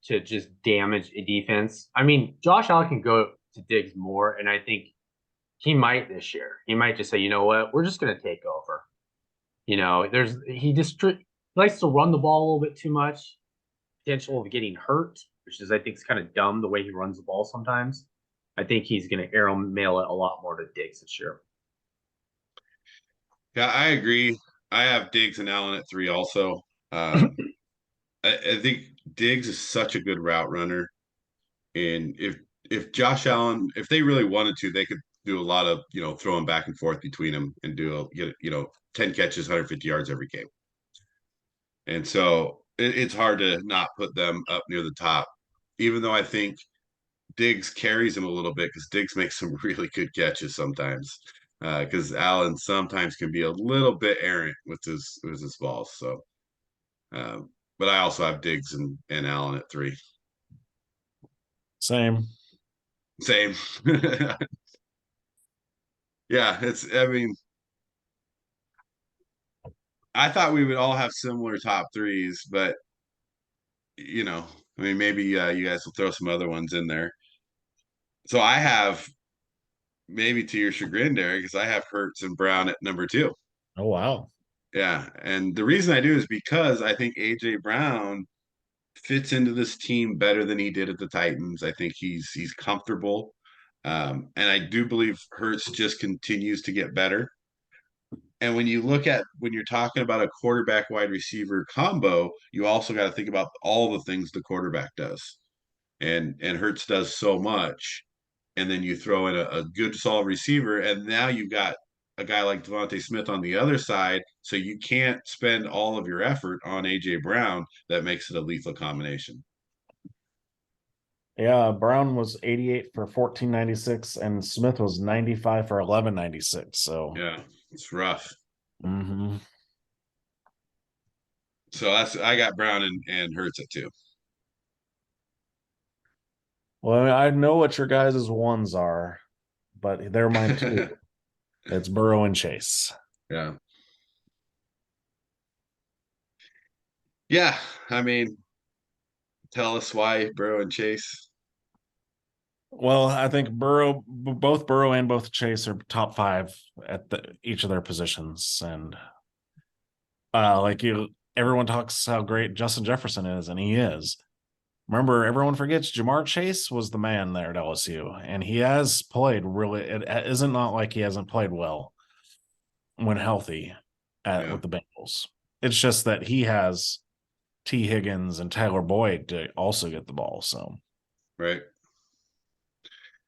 Speaker 3: to just damage a defense. I mean, Josh Allen can go to Diggs more, and I think he might this year. He might just say, you know what, we're just going to take over. He just likes to run the ball a little bit too much. Potential of getting hurt, which is I think is kind of dumb the way he runs the ball sometimes. I think he's going to arrow mail it a lot more to Diggs this year.
Speaker 1: Yeah, I agree. I have Diggs and Allen at 3 also. I think Diggs is such a good route runner, and if Josh Allen, if they really wanted to, they could do a lot of throwing back and forth between them and get 10 catches, 150 yards every game. And so it's hard to not put them up near the top, even though I think Diggs carries him a little bit because Diggs makes some really good catches sometimes. Because Allen sometimes can be a little bit errant with his balls. So, but I also have Diggs and Allen at 3.
Speaker 2: Same.
Speaker 1: Yeah, I mean, I thought we would all have similar top 3s, but I mean, maybe you guys will throw some other ones in there. So I have, maybe to your chagrin, Derek, because I have Hurts and Brown at number 2.
Speaker 2: Oh, wow.
Speaker 1: Yeah, and the reason I do is because I think AJ Brown fits into this team better than he did at the Titans. I think he's comfortable, and I do believe Hurts just continues to get better. And when you're talking about a quarterback wide receiver combo, you also got to think about all the things the quarterback does, and Hurts does so much. And then you throw in a good solid receiver, and now you've got a guy like Devontae Smith on the other side, so you can't spend all of your effort on AJ Brown. That makes it a lethal combination.
Speaker 2: Yeah, Brown was 88 for 1496, and Smith was 95 for 1196. So
Speaker 1: Yeah, it's rough.
Speaker 2: Mm-hmm.
Speaker 1: So I got Brown and Hurts at 2.
Speaker 2: Well, I know what your guys' ones are, but they're mine too. It's Burrow and Chase.
Speaker 1: Yeah. Yeah, I mean, tell us why Burrow and Chase.
Speaker 2: Well, I think both Burrow and both Chase are top 5 at each of their positions, and everyone talks how great Justin Jefferson is, and he is. Remember, everyone forgets Jamar Chase was the man there at LSU, and he has played really. It isn't not like he hasn't played well when healthy with the Bengals. It's just that he has T. Higgins and Tyler Boyd to also get the ball. So,
Speaker 1: right.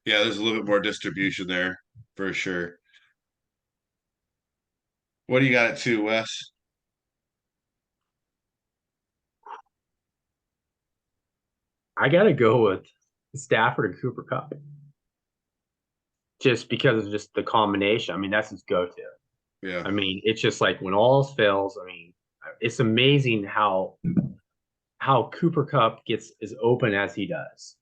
Speaker 1: Yeah, there's a little bit more distribution there for sure. What do you got at 2, Wes?
Speaker 3: I got to go with Stafford and Cooper Kupp. Just because of just the combination. I mean, that's his go-to.
Speaker 1: Yeah.
Speaker 3: I mean, it's just like when all else fails, I mean, it's amazing how Cooper Kupp gets as open as he does.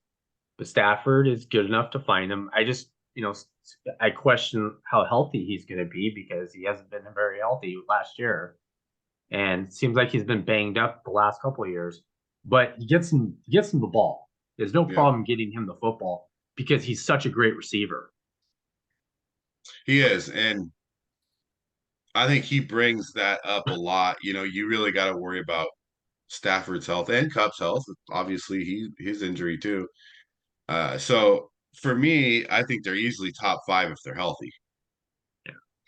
Speaker 3: But Stafford is good enough to find him. I question how healthy he's going to be because he hasn't been very healthy last year. And it seems like he's been banged up the last couple of years. But he gets him the ball. There's no problem getting him the football because he's such a great receiver.
Speaker 1: He is, and I think he brings that up a lot. You really got to worry about Stafford's health and Kupp's health. Obviously, his injury too. So for me, I think they're easily top 5 if they're healthy.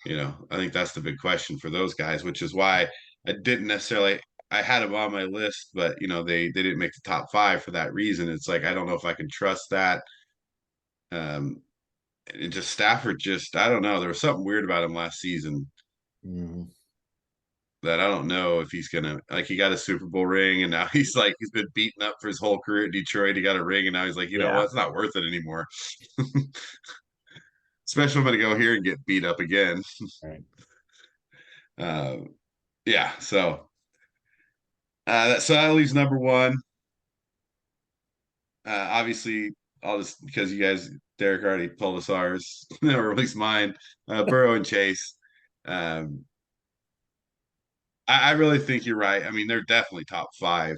Speaker 3: Yeah.
Speaker 1: I think that's the big question for those guys, which is why I didn't necessarily. I had them on my list, but they didn't make the top 5 for that reason. It's like I don't know if I can trust that. It just Stafford, I don't know. There was something weird about him last season.
Speaker 2: mm-hmm.
Speaker 1: That I don't know if he's gonna, like, he got a Super Bowl ring and now he's been beaten up for his whole career at Detroit. He got a ring and now he's like, you know what, it's not worth it anymore. Especially when I'm gonna go here and get beat up again.
Speaker 2: Right.
Speaker 1: Yeah, so that leaves number 1. Obviously I'll just because you guys, Derek already told us ours, or at least mine. Burrow and Chase. Um, I really think you're right. I mean, they're definitely top five.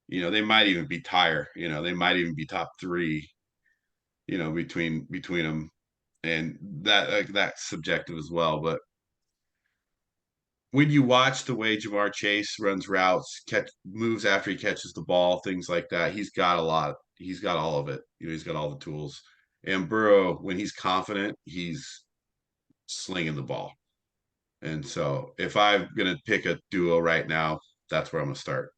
Speaker 1: They might even be tire. They might even be top three. Between them, and that's subjective as well. But when you watch the way Jamar Chase runs routes, moves after he catches the ball, things like that, he's got a lot. He's got all of it. He's got all the tools. And Burrow, when he's confident, he's slinging the ball. And so, if I'm gonna pick a duo right now, that's where I'm gonna start.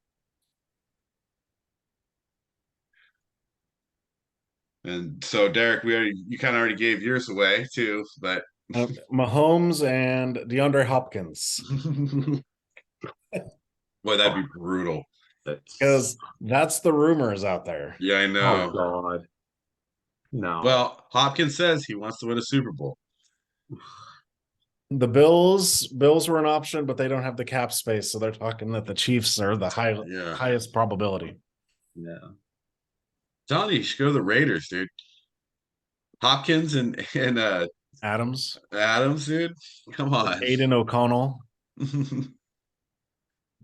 Speaker 1: And so, Derek, you kind of already gave yours away too, but
Speaker 2: Mahomes and DeAndre Hopkins.
Speaker 1: boy, that'd be brutal.
Speaker 2: Because that's the rumors out there.
Speaker 1: Yeah, I know.
Speaker 3: Oh God. No.
Speaker 1: Well, Hopkins says he wants to win a Super Bowl.
Speaker 2: The Bills were an option, but they don't have the cap space, so they're talking that the Chiefs are the highest probability.
Speaker 3: Yeah.
Speaker 1: Johnny, you should go to the Raiders, dude. Hopkins and
Speaker 2: Adams,
Speaker 1: dude. Come on.
Speaker 2: Aiden O'Connell.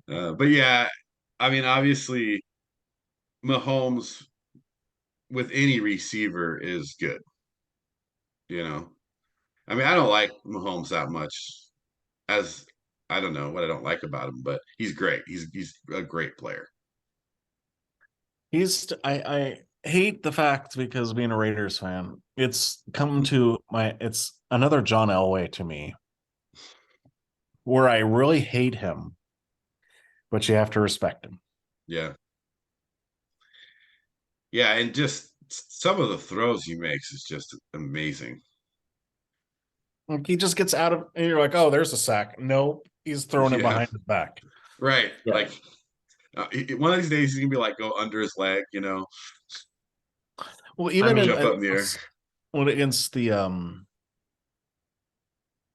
Speaker 1: But yeah, I mean, obviously, Mahomes with any receiver is good. I mean, I don't like Mahomes that much. As I don't know what I don't like about him, but he's great. He's a great player.
Speaker 2: I hate the fact, because being a Raiders fan, it's it's another John Elway to me, where I really hate him, but you have to respect him.
Speaker 1: Yeah. Yeah, and just some of the throws he makes is just amazing.
Speaker 2: Like, he just gets out of, and you're like, oh, there's a sack. Nope, he's throwing it behind his back.
Speaker 1: Right.
Speaker 3: Yeah.
Speaker 1: Like one of these days he's gonna be like go under his leg,
Speaker 2: Well, even
Speaker 1: jump up in the air.
Speaker 2: when against the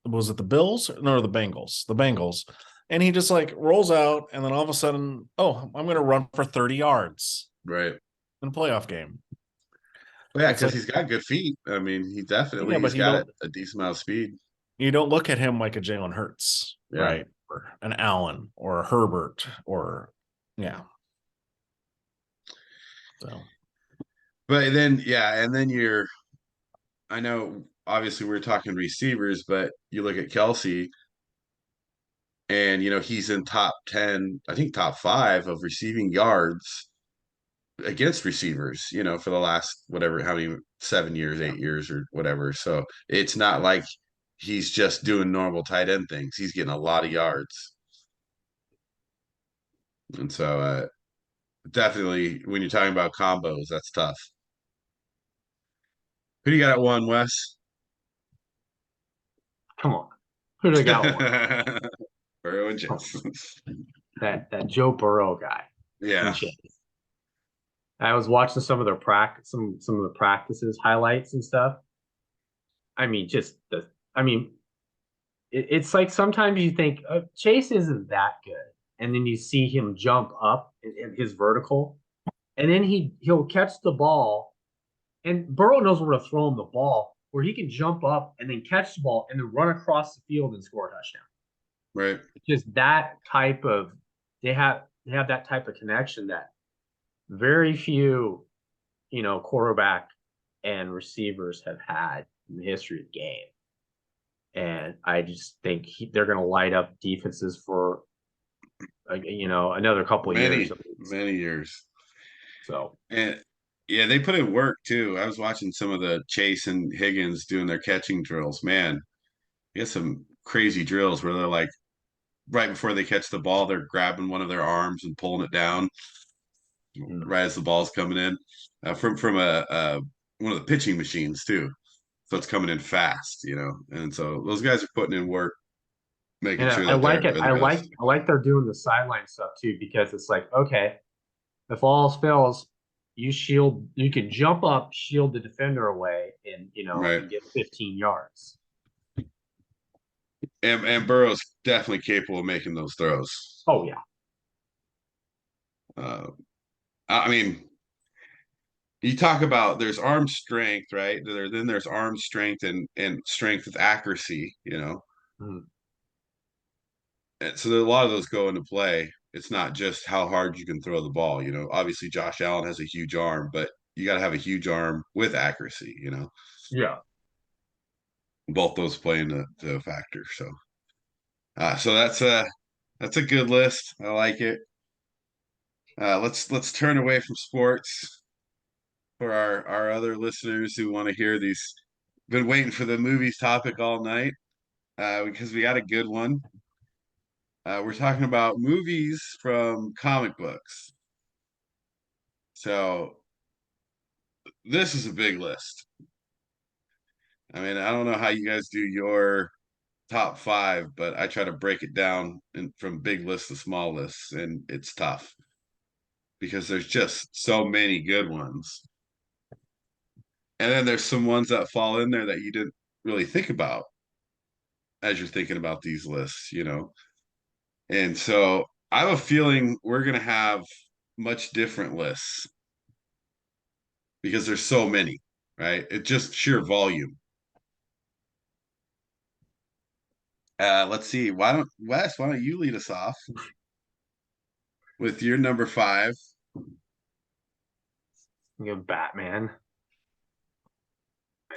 Speaker 2: was it the Bills? No, the Bengals. The Bengals. And he just like rolls out, and then all of a sudden, oh, I'm gonna run for 30 yards.
Speaker 1: Right.
Speaker 2: In a playoff game.
Speaker 1: Well, yeah, because he's got good feet. I mean, he's got a decent amount of speed.
Speaker 2: You don't look at him like a Jalen Hurts, right? Or an Allen or a Herbert or So,
Speaker 1: but then and then I know obviously we're talking receivers, but you look at Kelsey, and he's in top 10, I think top 5 of receiving yards against receivers, for the last whatever, how many 7 years, 8 years, or whatever. So it's not like he's just doing normal tight end things. He's getting a lot of yards. And so definitely when you're talking about combos, that's tough. Who do you got at 1, Wes?
Speaker 3: Come on. Who do I got one?
Speaker 1: Burrow and Chase.
Speaker 3: That Joe Burrow guy.
Speaker 1: Yeah.
Speaker 3: I was watching some of their practice, some of the practices, highlights and stuff. I mean, it's like sometimes you think Chase isn't that good, and then you see him jump up in his vertical, and then he'll catch the ball, and Burrow knows where to throw him the ball, where he can jump up and then catch the ball and then run across the field and score a touchdown.
Speaker 1: Right.
Speaker 3: Just that type of they have that type of connection that very few, quarterback and receivers have had in the history of the game. And I just think they're going to light up defenses for, another couple of years.
Speaker 1: Many years.
Speaker 3: So,
Speaker 1: and yeah, they put in work too. I was watching some of the Chase and Higgins doing their catching drills. Man, you get some crazy drills where they're like, right before they catch the ball, they're grabbing one of their arms and pulling it down right as the ball's coming in from one of the pitching machines too. So it's coming in fast, and so those guys are putting in work, making sure that
Speaker 3: I like
Speaker 1: they're
Speaker 3: it. I like they're doing the sideline stuff too, because it's like, okay, if all else fails, you can jump up, shield the defender away, and and get 15 yards.
Speaker 1: And Burrow's definitely capable of making those throws.
Speaker 3: Oh yeah.
Speaker 1: I mean, you talk about there's arm strength, right? Then there's arm strength and strength with accuracy,
Speaker 3: Mhm.
Speaker 1: And so a lot of those go into play. It's not just how hard you can throw the ball. Obviously Josh Allen has a huge arm, but you got to have a huge arm with accuracy.
Speaker 3: Yeah.
Speaker 1: Both those play into a factor. So that's a good list. I like it. Let's turn away from sports for our other listeners who want to hear these. Been waiting for the movies topic all night because we got a good one. We're talking about movies from comic books. So this is a big list. I mean, I don't know how you guys do your top five, but I try to break it down from big lists to small lists, and it's tough because there's just so many good ones. And then there's some ones that fall in there that you didn't really think about as you're thinking about these lists. And so I have a feeling we're going to have much different lists because there's so many, right? It's just sheer volume. Let's see. Why don't you lead us off with your number five?
Speaker 3: You know, Batman.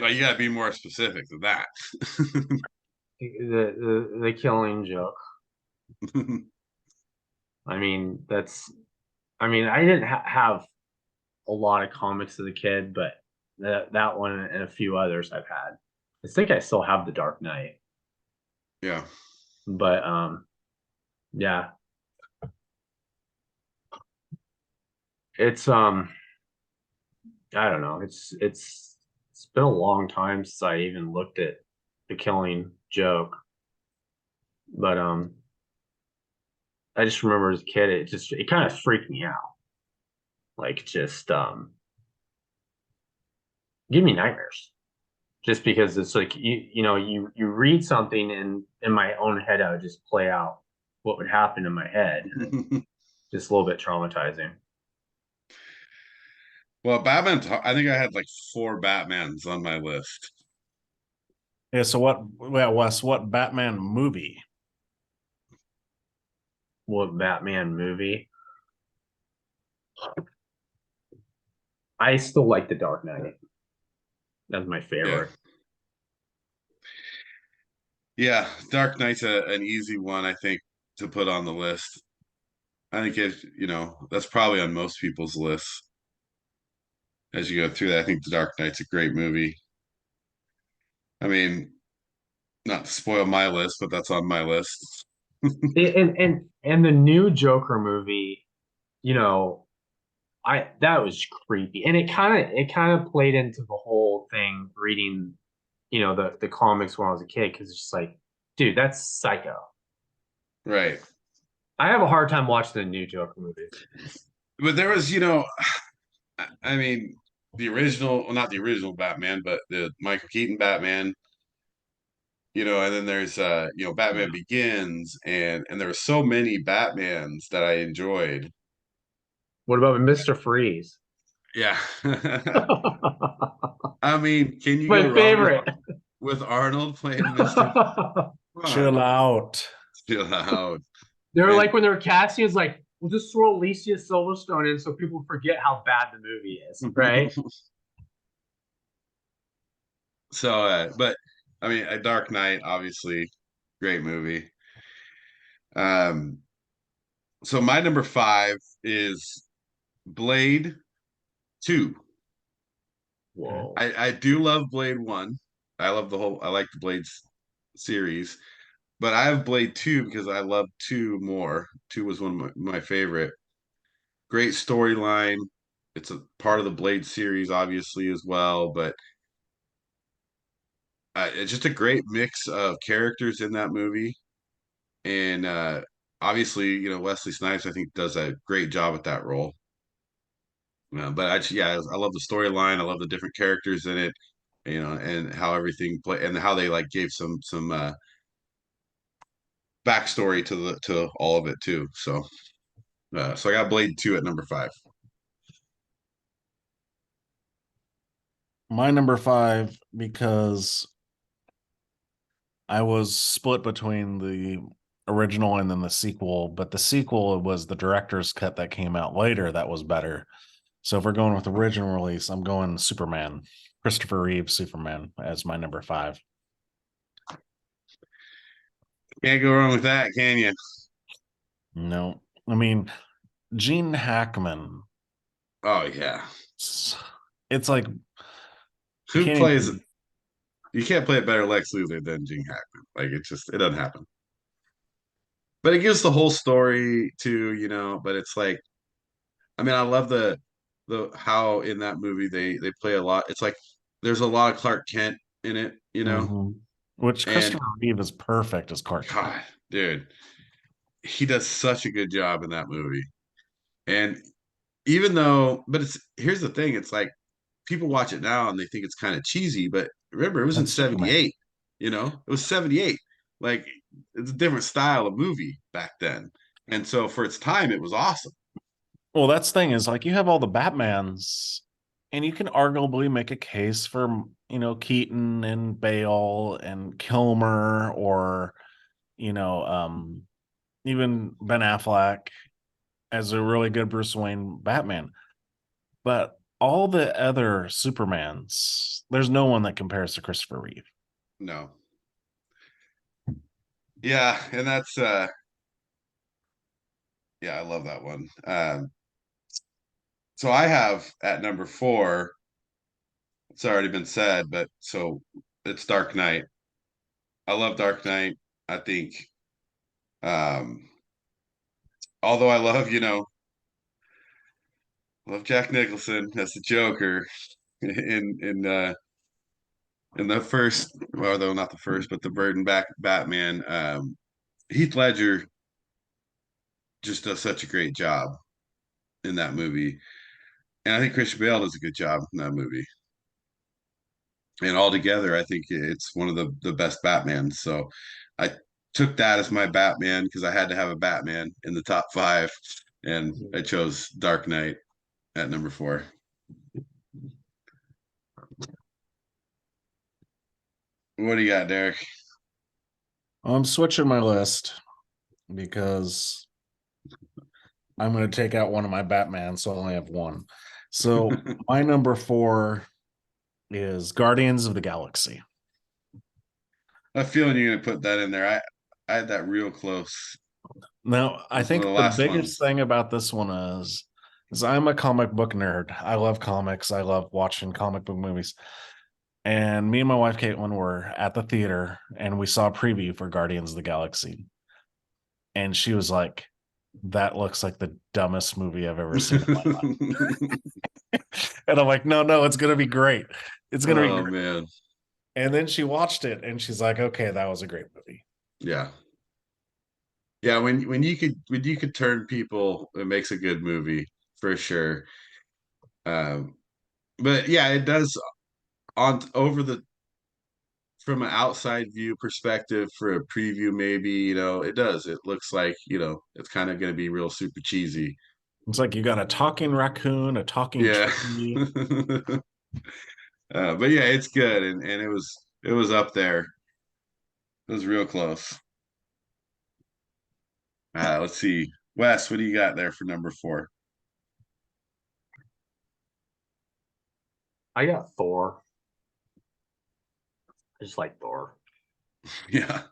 Speaker 1: Well, you got to be more specific than that.
Speaker 3: The Killing Joke. I mean, I didn't have a lot of comics as a kid, but that one and a few others I've had. I think I still have The Dark Knight,
Speaker 1: Yeah.
Speaker 3: but yeah, it's I don't know. It's been a long time since I even looked at The Killing Joke, but I just remember as a kid, it kind of freaked me out. Like just give me nightmares. Just because it's like you read something and in my own head I would just play out what would happen in my head. Just a little bit traumatizing.
Speaker 1: Well, Batman, I think I had like four Batmans on my list.
Speaker 2: Yeah. So Wes, what Batman movie?
Speaker 3: What Batman movie? I still like The Dark Knight. That's my
Speaker 1: Yeah.
Speaker 3: favorite.
Speaker 1: Yeah. Dark Knight's an easy one, I think, to put on the list. I think that's probably on most people's lists as you go through that. I think The Dark Knight's a great movie. I mean, not to spoil my list, but that's on my list.
Speaker 3: And the new Joker movie, you know, I that was creepy. And it kind of played into the whole thing reading, the comics when I was a kid, because it's just like, dude, that's psycho.
Speaker 1: Right.
Speaker 3: I have a hard time watching the new Joker movies.
Speaker 1: But there was, I mean, the original, well, not the original Batman, but the Michael Keaton Batman, and then there's Batman Begins and there were so many Batmans that I enjoyed.
Speaker 3: What about Mr. Freeze?
Speaker 1: Yeah. I mean, can you go
Speaker 3: My
Speaker 1: wrong
Speaker 3: favorite.
Speaker 1: with Arnold playing Mr.
Speaker 2: Chill out.
Speaker 1: Chill out.
Speaker 3: They were
Speaker 1: And
Speaker 3: like, when they were casting, it's like, we'll just throw Alicia Silverstone in so people forget how bad the movie is, right?
Speaker 1: so, but I mean, A Dark Knight, obviously, great movie. Um, so my number five is Blade 2.
Speaker 3: Whoa.
Speaker 1: I do love Blade 1. I like the Blades series, but I have Blade 2 because I love 2 more. 2 was one of my favorite. Great storyline. It's a part of the Blade series, obviously, as well, but it's just a great mix of characters in that movie. And obviously, Wesley Snipes, I think, does a great job at that role. But I love the storyline. I love the different characters in it, and how everything play and how they like gave some backstory to all of it too. So I got Blade 2 at number five.
Speaker 2: My number 5, because I was split between the original and then the sequel, but the sequel was the director's cut that came out later that was better. So if we're going with original release, I'm going Superman, Christopher Reeve Superman as my number 5.
Speaker 1: Can't go wrong with that, can you?
Speaker 2: No, I mean Gene Hackman.
Speaker 1: Oh yeah.
Speaker 2: It's like you
Speaker 1: Who
Speaker 2: can't
Speaker 1: plays?
Speaker 2: even,
Speaker 1: You can't play a better Lex Luthor than Gene Hackman. Like it doesn't happen. But it gives the whole story too, But it's like, I mean, I love the how in that movie they play a lot. It's like there's a lot of Clark Kent in it.
Speaker 2: mhm. Which
Speaker 1: And
Speaker 2: Christopher Reeve is perfect as Clark Kent.
Speaker 1: God, dude, he does such a good job in that movie. And even though, but it's here's the thing, it's like people watch it now and they think it's kind of cheesy, but remember it was in
Speaker 2: That's Superman.
Speaker 1: 78, it was 78. Like it's a different style of movie back then. And so for its time, it was awesome.
Speaker 2: Well, that's the thing is like you have all the Batmans, and you can arguably make a case for Keaton and Bale and Kilmer, or you know um even Ben Affleck as a really good Bruce Wayne Batman. But all the other Supermans, there's no one that compares to Christopher Reeve.
Speaker 1: No. Yeah, and that's yeah, I love that one. So I have at number 4, it's already been said, but so it's Dark Knight. I love Dark Knight. I think um although I love Jack Nicholson as the Joker in the first, well, though not the first, but the Burton back Batman. Heath Ledger just does such a great job in that movie, and I think Christian Bale does a good job in that movie. And altogether, I think it's one of the best Batmans. So I took that as my Batman because I had to have a Batman in the top 5, and I chose Dark Knight at number 4. What do you got, Derek?
Speaker 2: I'm switching my list because I'm going to take out one of my Batman, so I only have one. So my number 4 is Guardians of the Galaxy.
Speaker 1: I'm feeling you're gonna put that in there. I had that real close.
Speaker 2: Now, I
Speaker 1: Those were the
Speaker 2: think the
Speaker 1: last
Speaker 2: biggest
Speaker 1: ones.
Speaker 2: thing about this one is I'm a comic book nerd. I love comics. I love watching comic book movies. And me and my wife Caitlin were at the theater and we saw a preview for Guardians of the Galaxy. And she was like, "That looks like the dumbest movie I've ever seen in my life." And I'm like, no, it's gonna be great. It's gonna be
Speaker 1: Oh
Speaker 2: great.
Speaker 1: man.
Speaker 2: And then she watched it and she's like, "Okay, that was a great movie."
Speaker 1: Yeah. Yeah, when you could turn people, it makes a good movie for sure. Um, but yeah, it does on over the from an outside view perspective for a preview, maybe, it does. It looks like, it's kind of going to be real super cheesy.
Speaker 2: It's like you got a talking raccoon, a talking
Speaker 1: Yeah.
Speaker 2: tree.
Speaker 1: But yeah, it's good, and it was up there. It was real close. Let's see. Wes, what do you got there for number 4?
Speaker 3: I got Thor. I just like Thor.
Speaker 1: Yeah.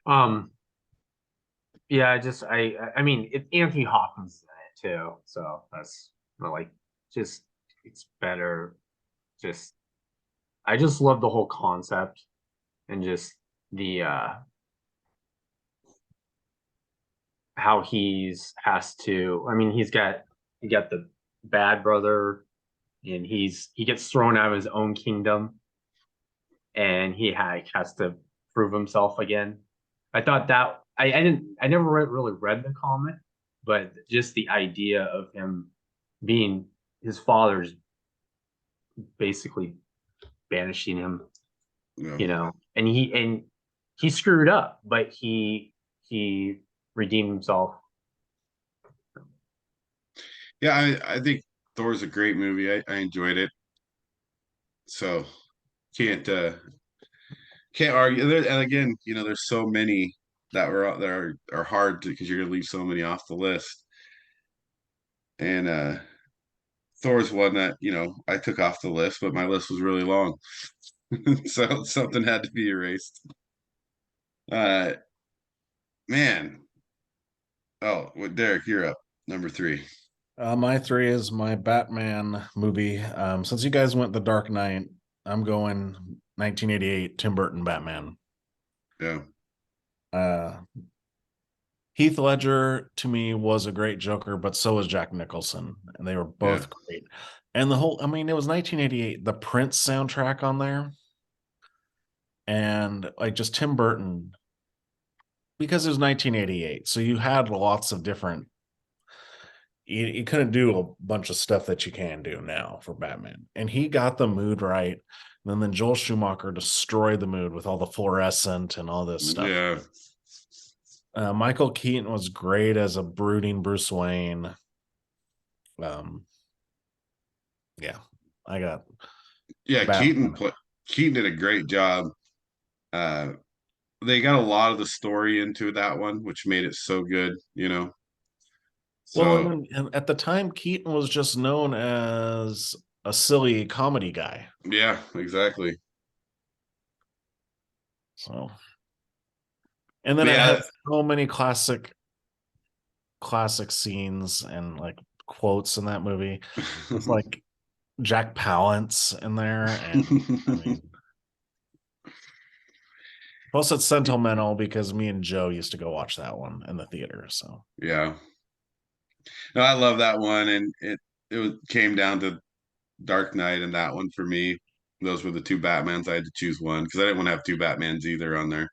Speaker 3: Um, yeah, I mean, Anthony Hopkins is in it too, so that's not like just it's better. Just I just love the whole concept and just the how he's has to. I mean, he got the bad brother, and he gets thrown out of his own kingdom, and has to prove himself again. I thought that I never really read the comic, but just the idea of him being his father's basically banishing him,
Speaker 1: Yeah.
Speaker 3: and he screwed up, but he redeemed himself.
Speaker 1: Yeah, I think Thor's a great movie. I enjoyed it. So can't can't argue. And again, there's so many that are hard to, because you're gonna leave so many off the list. And Thor's one that I took off the list, but my list was really long, so something had to be erased. Uh, man. Oh, well, Derek, you're up. Number three.
Speaker 2: My three is my Batman movie. Since you guys went The Dark Knight, I'm going 1988 Tim Burton Batman.
Speaker 1: Yeah.
Speaker 2: Heath Ledger to me was a great Joker, but so was Jack Nicholson, and they were both great. And it was 1988, the Prince soundtrack on there, and like just Tim Burton, because it was 1988, so you had lots of different. You couldn't do a bunch of stuff that you can do now for Batman, and he got the mood right. And then Joel Schumacher destroyed the mood with all the fluorescent and all this stuff.
Speaker 1: Yeah.
Speaker 2: Michael Keaton was great as a brooding Bruce Wayne. I got.
Speaker 1: Yeah,
Speaker 2: Batman.
Speaker 1: Keaton did a great job. They got a lot of the story into that one, which made it so good,
Speaker 2: Well,
Speaker 1: So
Speaker 2: and at the time, Keaton was just known as a silly comedy guy.
Speaker 1: yeah, exactly.
Speaker 2: So, and then it had so many classic scenes and like quotes in that movie. It's like Jack Palance in there, and plus it's sentimental because me and Joe used to go watch that one in the theater. So
Speaker 1: yeah. No, I love that one, and it came down to Dark Knight and that one for me. Those were the two Batmans. I had to choose one because I didn't want to have two Batmans either on there.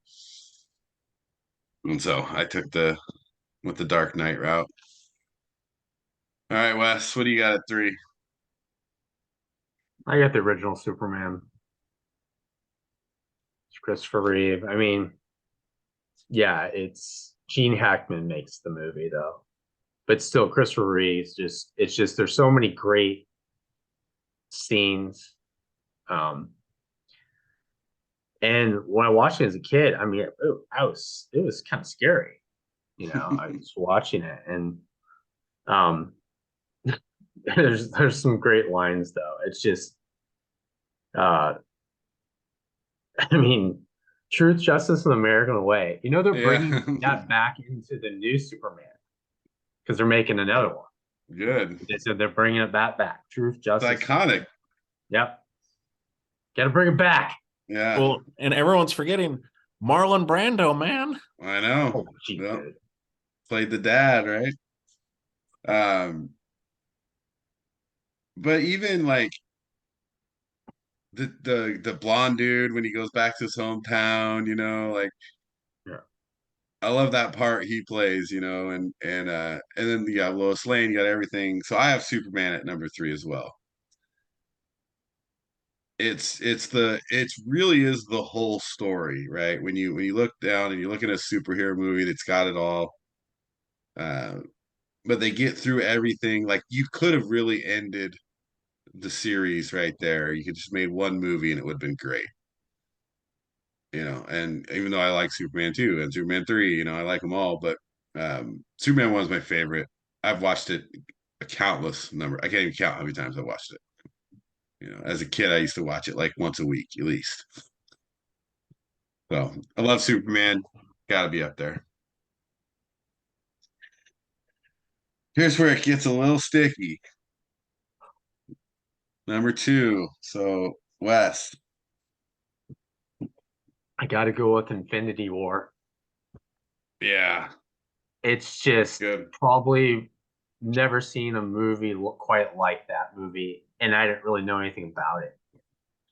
Speaker 1: And so I took with the Dark Knight route. All right, Wes, what do you got at three?
Speaker 3: I got the original Superman. It's Christopher Reeve. It's Gene Hackman makes the movie though, but still Christopher Reeve's it's just there's so many great scenes. And when I watched it as a kid, it was kind of scary. I was watching it, and there's some great lines though. It's just, uh, truth, justice, and the American way. They're bringing that back into the new Superman because they're making another one.
Speaker 1: Good.
Speaker 3: They said they're bringing it back. Truth, justice.
Speaker 1: It's iconic.
Speaker 3: Yep. Got to bring it back.
Speaker 1: Yeah.
Speaker 2: Well, and everyone's forgetting Marlon Brando, man.
Speaker 1: I know.
Speaker 3: Oh, gee, dude.
Speaker 1: Played the dad, right? But even like the blonde dude when he goes back to his hometown, like
Speaker 3: Yeah.
Speaker 1: I love that part he plays, and then you got Lois Lane, you got everything. So I have Superman at number three as well. It really is the whole story, right? When you look down and you look at a superhero movie that's got it all. But they get through everything. Like you could have really ended the series right there. You could just made one movie and it would have been great. And even though I like Superman 2 and Superman 3, I like them all, but Superman 1 is my favorite. I've watched it a countless number. I can't even count how many times I watched it. As a kid, I used to watch it like once a week at least. So I love Superman. Got to be up there. Here's where it gets a little sticky. Number two. So Wes.
Speaker 3: I got to go with Infinity War.
Speaker 1: Yeah.
Speaker 3: It's just
Speaker 1: Good.
Speaker 3: Probably never seen a movie look quite like that movie, and I didn't really know anything about it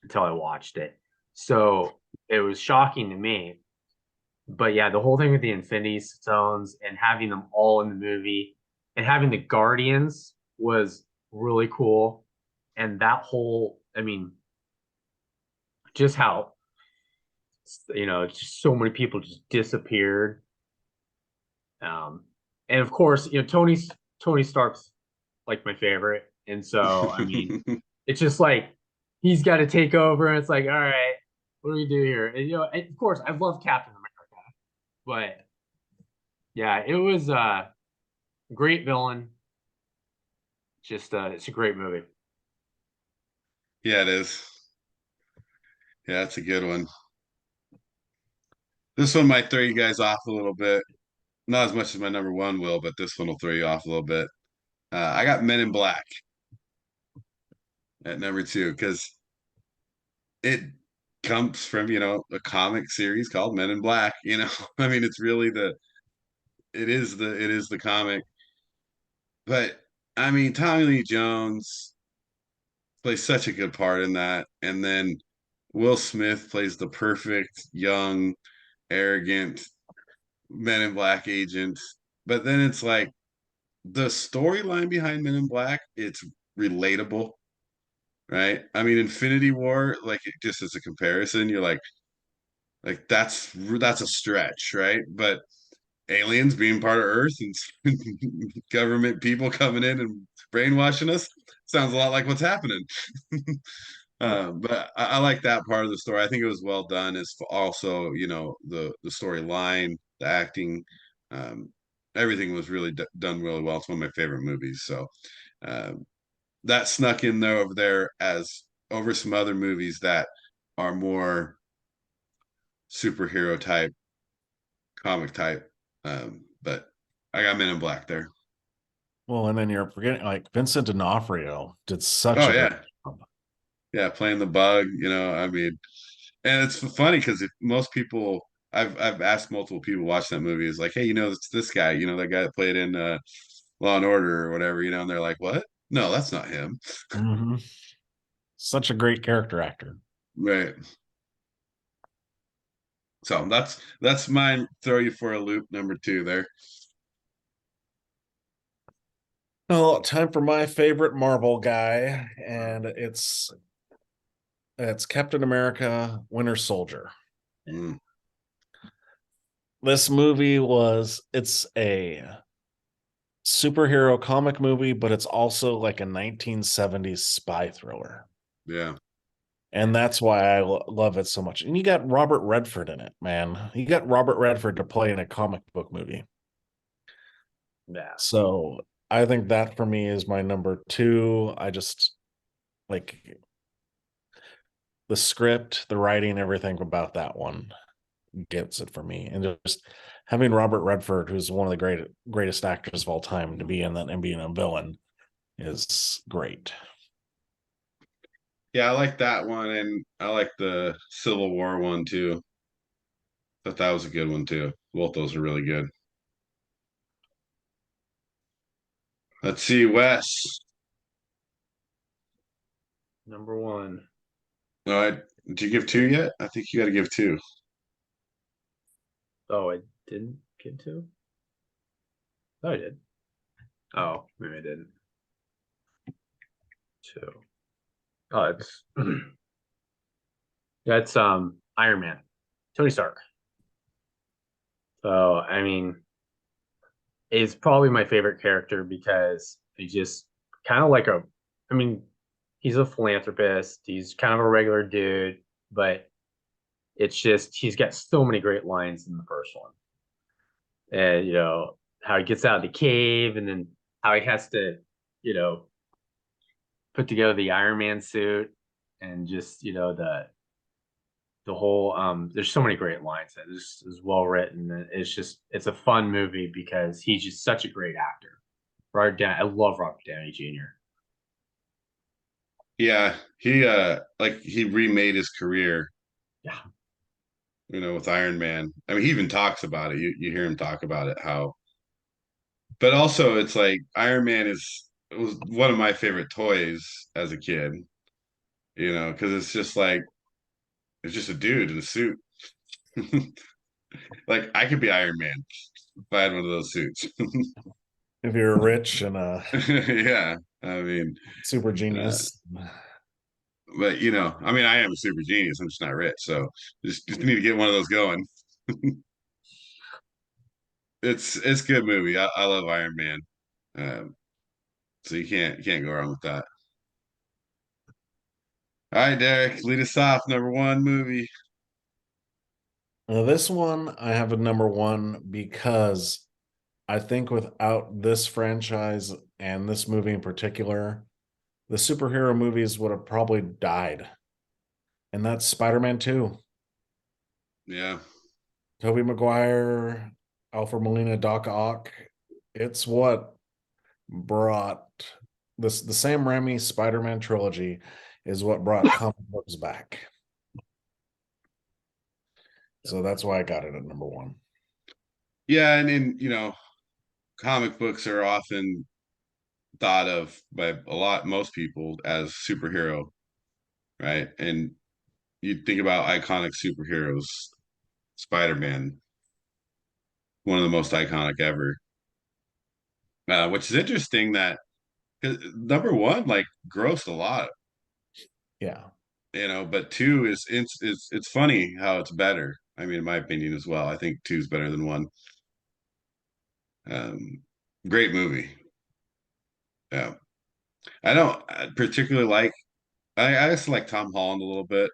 Speaker 3: until I watched it. So it was shocking to me. But yeah, the whole thing with the Infinity Stones and having them all in the movie and having the Guardians was really cool. And that whole, just how, just so many people just disappeared. And of course, Tony Stark's like my favorite. And so, it's just like he's got to take over, and it's like, all right, what do we do here? And, and of course, I love Captain America, but yeah, it was a great villain. Just it's a great movie.
Speaker 1: Yeah, it is. Yeah, it's a good one. This one might throw you guys off a little bit. Not as much as my number one will, but this one will throw you off a little bit. I got Men in Black at number two because it comes from, a comic series called Men in Black. I mean, it's really it is the comic. But I mean, Tommy Lee Jones plays such a good part in that. And then Will Smith plays the perfect young, arrogant Men in Black agent. But then it's like the storyline behind Men in Black, it's relatable, right? I mean, Infinity War, like just as a comparison, you're like that's a stretch, right? But aliens being part of Earth and government people coming in and brainwashing us sounds a lot like what's happening. But I like that part of the story. I think it was well done. It's also, the storyline, the acting, um, everything was really done really well. It's one of my favorite movies. So um, that snuck in there over there as over some other movies that are more superhero type, comic type. But I got Men in Black there.
Speaker 2: Well, and then you're forgetting like Vincent D'Onofrio did such
Speaker 1: Oh
Speaker 2: a great
Speaker 1: yeah,
Speaker 2: job.
Speaker 1: yeah, playing the bug. I mean, and it's funny because if most people, I've asked multiple people watch that movie, is like, hey, it's this guy, that guy that played in Law and Order or whatever, and they're like, what? No, that's not him.
Speaker 2: Mhm. Such a great character actor.
Speaker 1: Right. So that's mine. Throw you for a loop, number two there.
Speaker 2: Well, time for my favorite Marvel guy, and it's Captain America: Winter Soldier.
Speaker 1: Mm,
Speaker 2: This movie it's a superhero comic movie, but it's also like a 1970s spy thriller.
Speaker 1: yeah.
Speaker 2: And that's why I love it so much. And you got Robert Redford in it, man. You got Robert Redford to play in a comic book movie.
Speaker 3: Yeah.
Speaker 2: So I think that for me is my number two. I just like the script, the writing, everything about that one gets it for me. And just having Robert Redford, who's one of the greatest actors of all time, to be in that and being a villain is great.
Speaker 1: Yeah, I like that one, and I like the Civil War one too. Thought that was a good one too. Both those are really good. Let's see, Wes.
Speaker 3: Number one.
Speaker 1: All right, did you give two yet? I think you got to give two.
Speaker 3: Oh, I didn't get to? Oh, I did. Oh, maybe I didn't. Two. Oh, it's that's Iron Man. Tony Stark. So I mean, is probably my favorite character because he just kind of like I mean, he's a philanthropist. He's kind of a regular dude, but it's just he's got so many great lines in the first one. And how he gets out of the cave, and then how he has to, you know, put together the Iron Man suit, and just the whole there's so many great lines that is well written. It's a fun movie because he's just such a great actor. I love Robert Downey Jr.
Speaker 1: Yeah, he remade his career,
Speaker 3: Yeah.
Speaker 1: with Iron Man. I mean, he even talks about it. You hear him talk about it, how, but also it's like Iron Man was one of my favorite toys as a kid, because it's just like it's just a dude in a suit. Like I could be Iron Man if I had one of those suits.
Speaker 2: If you're rich and a
Speaker 1: Yeah, I mean,
Speaker 2: super
Speaker 1: uh,
Speaker 2: genius.
Speaker 1: but I mean, I am a super genius. I'm just not rich, so just need to get one of those going. It's a good movie. I love Iron Man, so you can't go wrong with that. All right, Derek, lead us off. Number one movie.
Speaker 2: Now, this one I have a number one because I think without this franchise and this movie in particular, the superhero movies would have probably died. And that's Spider-Man 2.
Speaker 1: Yeah.
Speaker 2: Tobey Maguire, Alfred Molina, Doc Ock. It's what brought this the Sam Raimi Spider-Man trilogy is what brought comic books back. So that's why I got it at number one.
Speaker 1: Yeah, and comic books are often thought of by most people as superhero, right? And you think about iconic superheroes, Spider-Man, one of the most iconic ever. Which is interesting that 'cause number one like grossed a lot,
Speaker 2: Yeah.
Speaker 1: but two it's funny how it's better. I mean, in my opinion as well. I think two is better than one. Um, Great movie. Yeah. I don't particularly like I just like Tom Holland a little bit,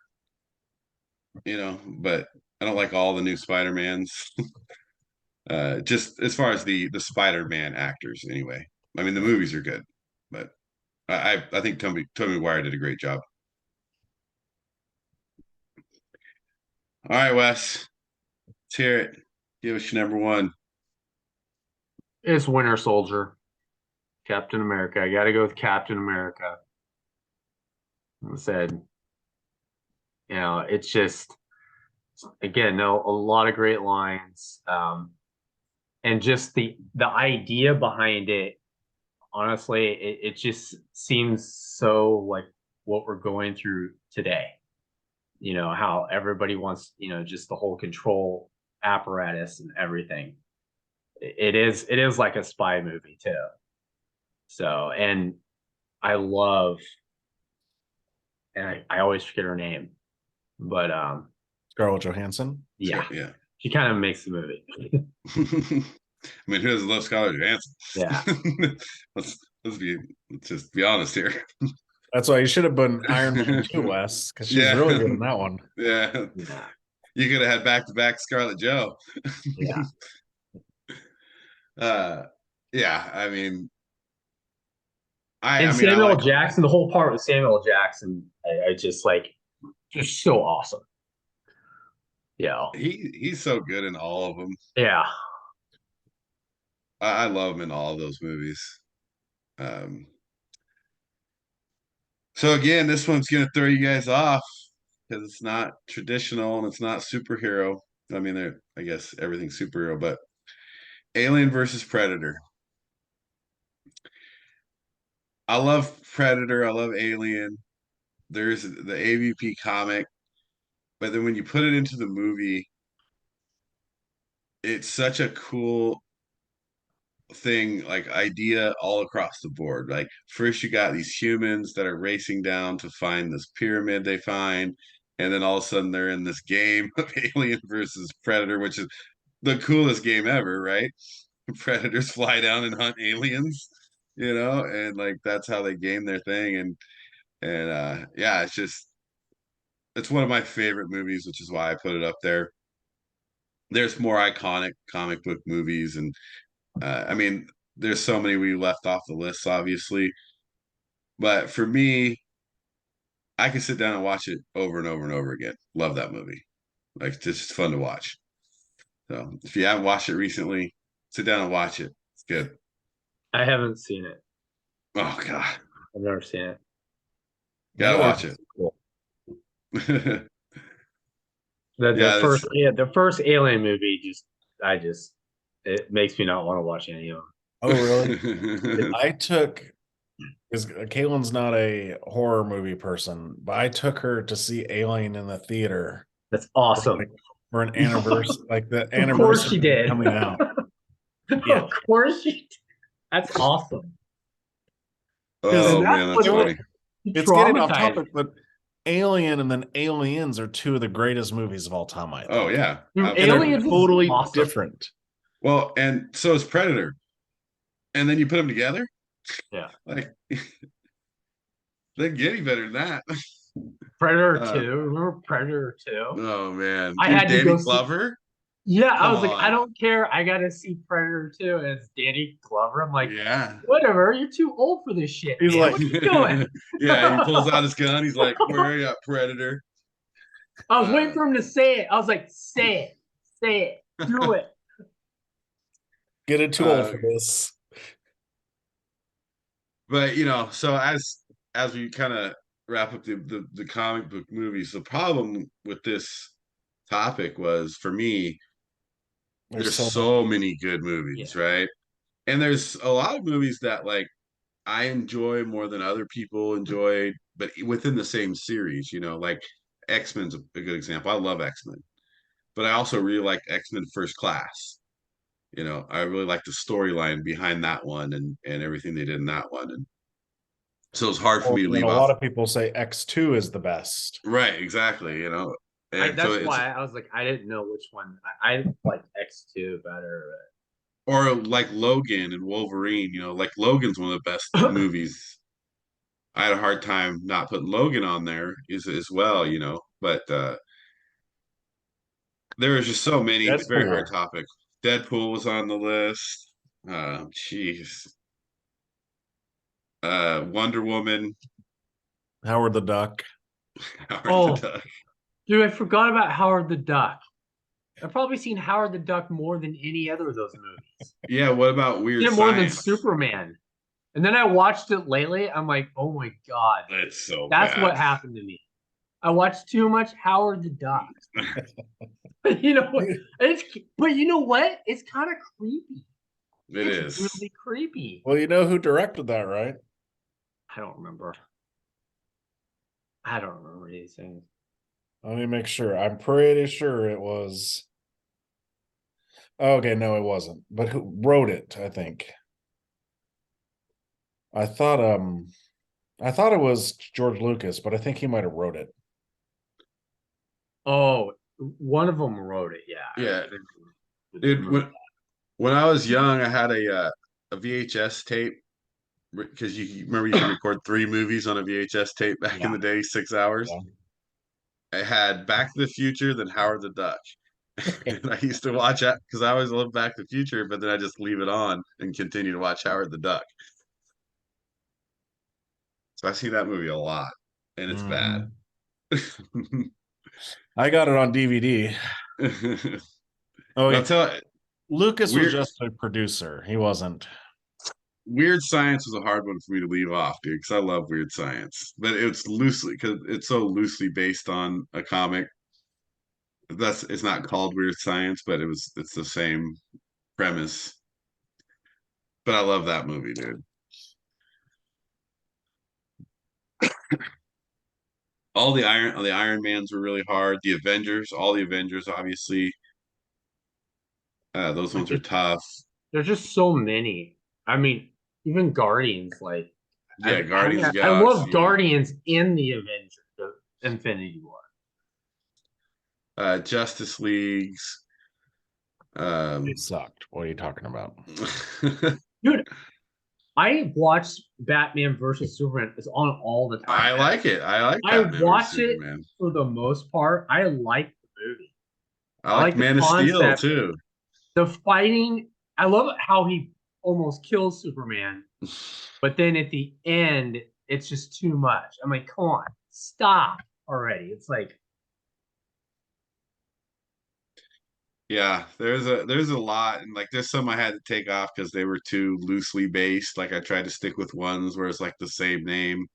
Speaker 1: but I don't like all the new Spider-Mans. Just as far as the Spider-Man actors anyway. I mean the movies are good, but I think Tobey Maguire did a great job. All right, Wes, let's hear it. Give us your number one.
Speaker 3: It's Winter Soldier, Captain America. I got to go with Captain America. Like I said, it's just again, no, a lot of great lines, and just the idea behind it. Honestly, it just seems so like what we're going through today. How everybody wants, just the whole control apparatus and everything. It is like a spy movie too. So, and I love, and I always forget her name, but
Speaker 2: Scarlett Johansson.
Speaker 3: yeah,
Speaker 1: Yeah.
Speaker 3: she kind of makes the movie.
Speaker 1: I mean, who doesn't love Scarlett Johansson?
Speaker 3: Yeah.
Speaker 1: let's just be honest here.
Speaker 2: That's why you should have been Iron Man 2, Wes, because she's really good in that one.
Speaker 1: Yeah.
Speaker 3: Yeah.
Speaker 1: You could have had back-to-back Scarlett Joe.
Speaker 3: Yeah.
Speaker 1: Yeah, I mean,
Speaker 3: And
Speaker 1: I mean, I
Speaker 3: Samuel
Speaker 1: like
Speaker 3: Jackson, the whole part with Samuel Jackson, I just like, just so awesome. Yeah.
Speaker 1: he's so good in all of them.
Speaker 3: Yeah.
Speaker 1: I love him in all of those movies. So again, this one's gonna throw you guys off because it's not traditional and it's not superhero. I mean, I guess everything's superhero, but Alien versus Predator. I love Predator. I love Alien. There's the AVP comic, but then when you put it into the movie, it's such a cool thing, like idea all across the board. Like first you got these humans that are racing down to find this pyramid they find, and then all of a sudden they're in this game of Alien versus Predator, which is the coolest game ever, right? Predators fly down and hunt aliens, and like that's how they game their thing. And yeah, it's one of my favorite movies, which is why I put it up there. There's more iconic comic book movies, and I mean, there's so many we left off the list, obviously. But for me, I can sit down and watch it over and over and over again. Love that movie. Like, it's just fun to watch. So if you haven't watched it recently, sit down and watch it. It's good.
Speaker 3: I haven't seen it.
Speaker 1: Oh God,
Speaker 3: I've never seen it.
Speaker 1: gotta watch it.
Speaker 3: Cool.
Speaker 1: Yeah,
Speaker 3: The first Alien movie it makes me not want to watch any of them.
Speaker 2: Oh, really? I took, because Caitlin's not a horror movie person, but I took her to see Alien in the theater
Speaker 3: That's awesome.
Speaker 2: for an anniversary, like the anniversary.
Speaker 3: Of course she did.
Speaker 2: Coming out. Yeah.
Speaker 3: Of course she did. That's awesome.
Speaker 1: Oh man, that's funny.
Speaker 2: It's getting off topic, but Alien and then Aliens are two of the greatest movies of all time. I think.
Speaker 1: Oh yeah,
Speaker 3: Aliens
Speaker 2: totally
Speaker 3: awesome.
Speaker 2: Different.
Speaker 1: Well, and so is Predator, and then you put them together.
Speaker 3: Yeah,
Speaker 1: like they get any better than that.
Speaker 3: Predator 2. Remember Predator 2?
Speaker 1: Oh man,
Speaker 3: I
Speaker 1: dude,
Speaker 3: had to
Speaker 1: Danny
Speaker 3: go see.
Speaker 1: Glover.
Speaker 3: Yeah, I
Speaker 1: Come
Speaker 3: was like, I
Speaker 1: on.
Speaker 3: don't care. I gotta see Predator 2, and it's Danny Glover. I'm like,
Speaker 1: Yeah.
Speaker 3: whatever. You're too old for this shit,
Speaker 2: He's
Speaker 3: man.
Speaker 2: like-
Speaker 3: What are you doing?
Speaker 1: Yeah, he pulls out his gun. He's like, "Where are you at, Predator?"
Speaker 3: I was waiting for him to say it. I was like, say it, do it.
Speaker 2: Getting too old for this.
Speaker 1: But so as we kind of wrap up the comic book movies, the problem with this topic was, for me, there's so many good movies, right? And there's a lot of movies that like I enjoy more than other people enjoy, but within the same series, like X-Men's a good example. I love X-Men, but I also really like X-Men First Class. I really like the storyline behind that one and everything they did in that one. And so it's hard for me to
Speaker 2: And
Speaker 1: leave
Speaker 2: a
Speaker 1: off.
Speaker 2: lot of people say X2 is the best.
Speaker 1: Right, exactly. And
Speaker 3: That's why I was like, I didn't know which one. I like X2 better.
Speaker 1: Or like Logan and Wolverine, like Logan's one of the best movies. I had a hard time not putting Logan on there as well, but there was just so many. It's a very hard topic. Deadpool was on the list. Jeez. Wonder Woman.
Speaker 2: Howard the Duck.
Speaker 3: Howard the Duck. Dude, I forgot about Howard the Duck. I've probably seen Howard the Duck more than any other of those movies.
Speaker 1: Yeah, what about Weird Science?
Speaker 3: More than Superman. And then I watched it lately. I'm like, oh my God.
Speaker 1: That's so
Speaker 3: That's
Speaker 1: bad.
Speaker 3: what happened to me. I watched too much Howard the Duck. You know what? But you know what? It's kind of creepy.
Speaker 1: It's
Speaker 3: really creepy.
Speaker 2: Well, you know who directed that, right?
Speaker 3: I don't remember these things.
Speaker 2: Let me make sure. I'm pretty sure it was. Okay, no, it wasn't. But who wrote it? I think. I thought it was George Lucas, but I think he might have wrote it.
Speaker 3: Oh, one of them wrote it. Yeah.
Speaker 1: Yeah. Dude, when I was young, I had a VHS tape, because you remember you could record 3 movies on a VHS tape back in the day, 6 hours. Yeah. I had Back to the Future, then Howard the Duck. And I used to watch that because I always loved Back to the Future, but then I just leave it on and continue to watch Howard the Duck. So I see that movie a lot, and it's bad.
Speaker 2: I got it on DVD. Lucas was just a producer. He wasn't.
Speaker 1: Weird Science was a hard one for me to leave off, dude, because I love Weird Science, but it's so loosely based on a comic. It's not called Weird Science, but it's the same premise. But I love that movie, dude. All the Iron Mans were really hard. All the Avengers, obviously. Those ones are tough.
Speaker 3: There's just so many. I mean, even Guardians, like
Speaker 1: Guardians of the Galaxy.
Speaker 3: I love Guardians in the Avengers, the Infinity War.
Speaker 1: Justice Leagues.
Speaker 2: It sucked. What are you talking about?
Speaker 3: Dude, I watched Batman versus Superman. It's on all the time.
Speaker 1: I like it. I
Speaker 3: watch it for the most part. I like the movie.
Speaker 1: I like Man of Steel too.
Speaker 3: The fighting, I love how he almost kills Superman, but then at the end, it's just too much. I'm like, come on, stop already. It's like,
Speaker 1: yeah, there's a lot, and like there's some I had to take off because they were too loosely based. Like I tried to stick with ones where it's like the same name,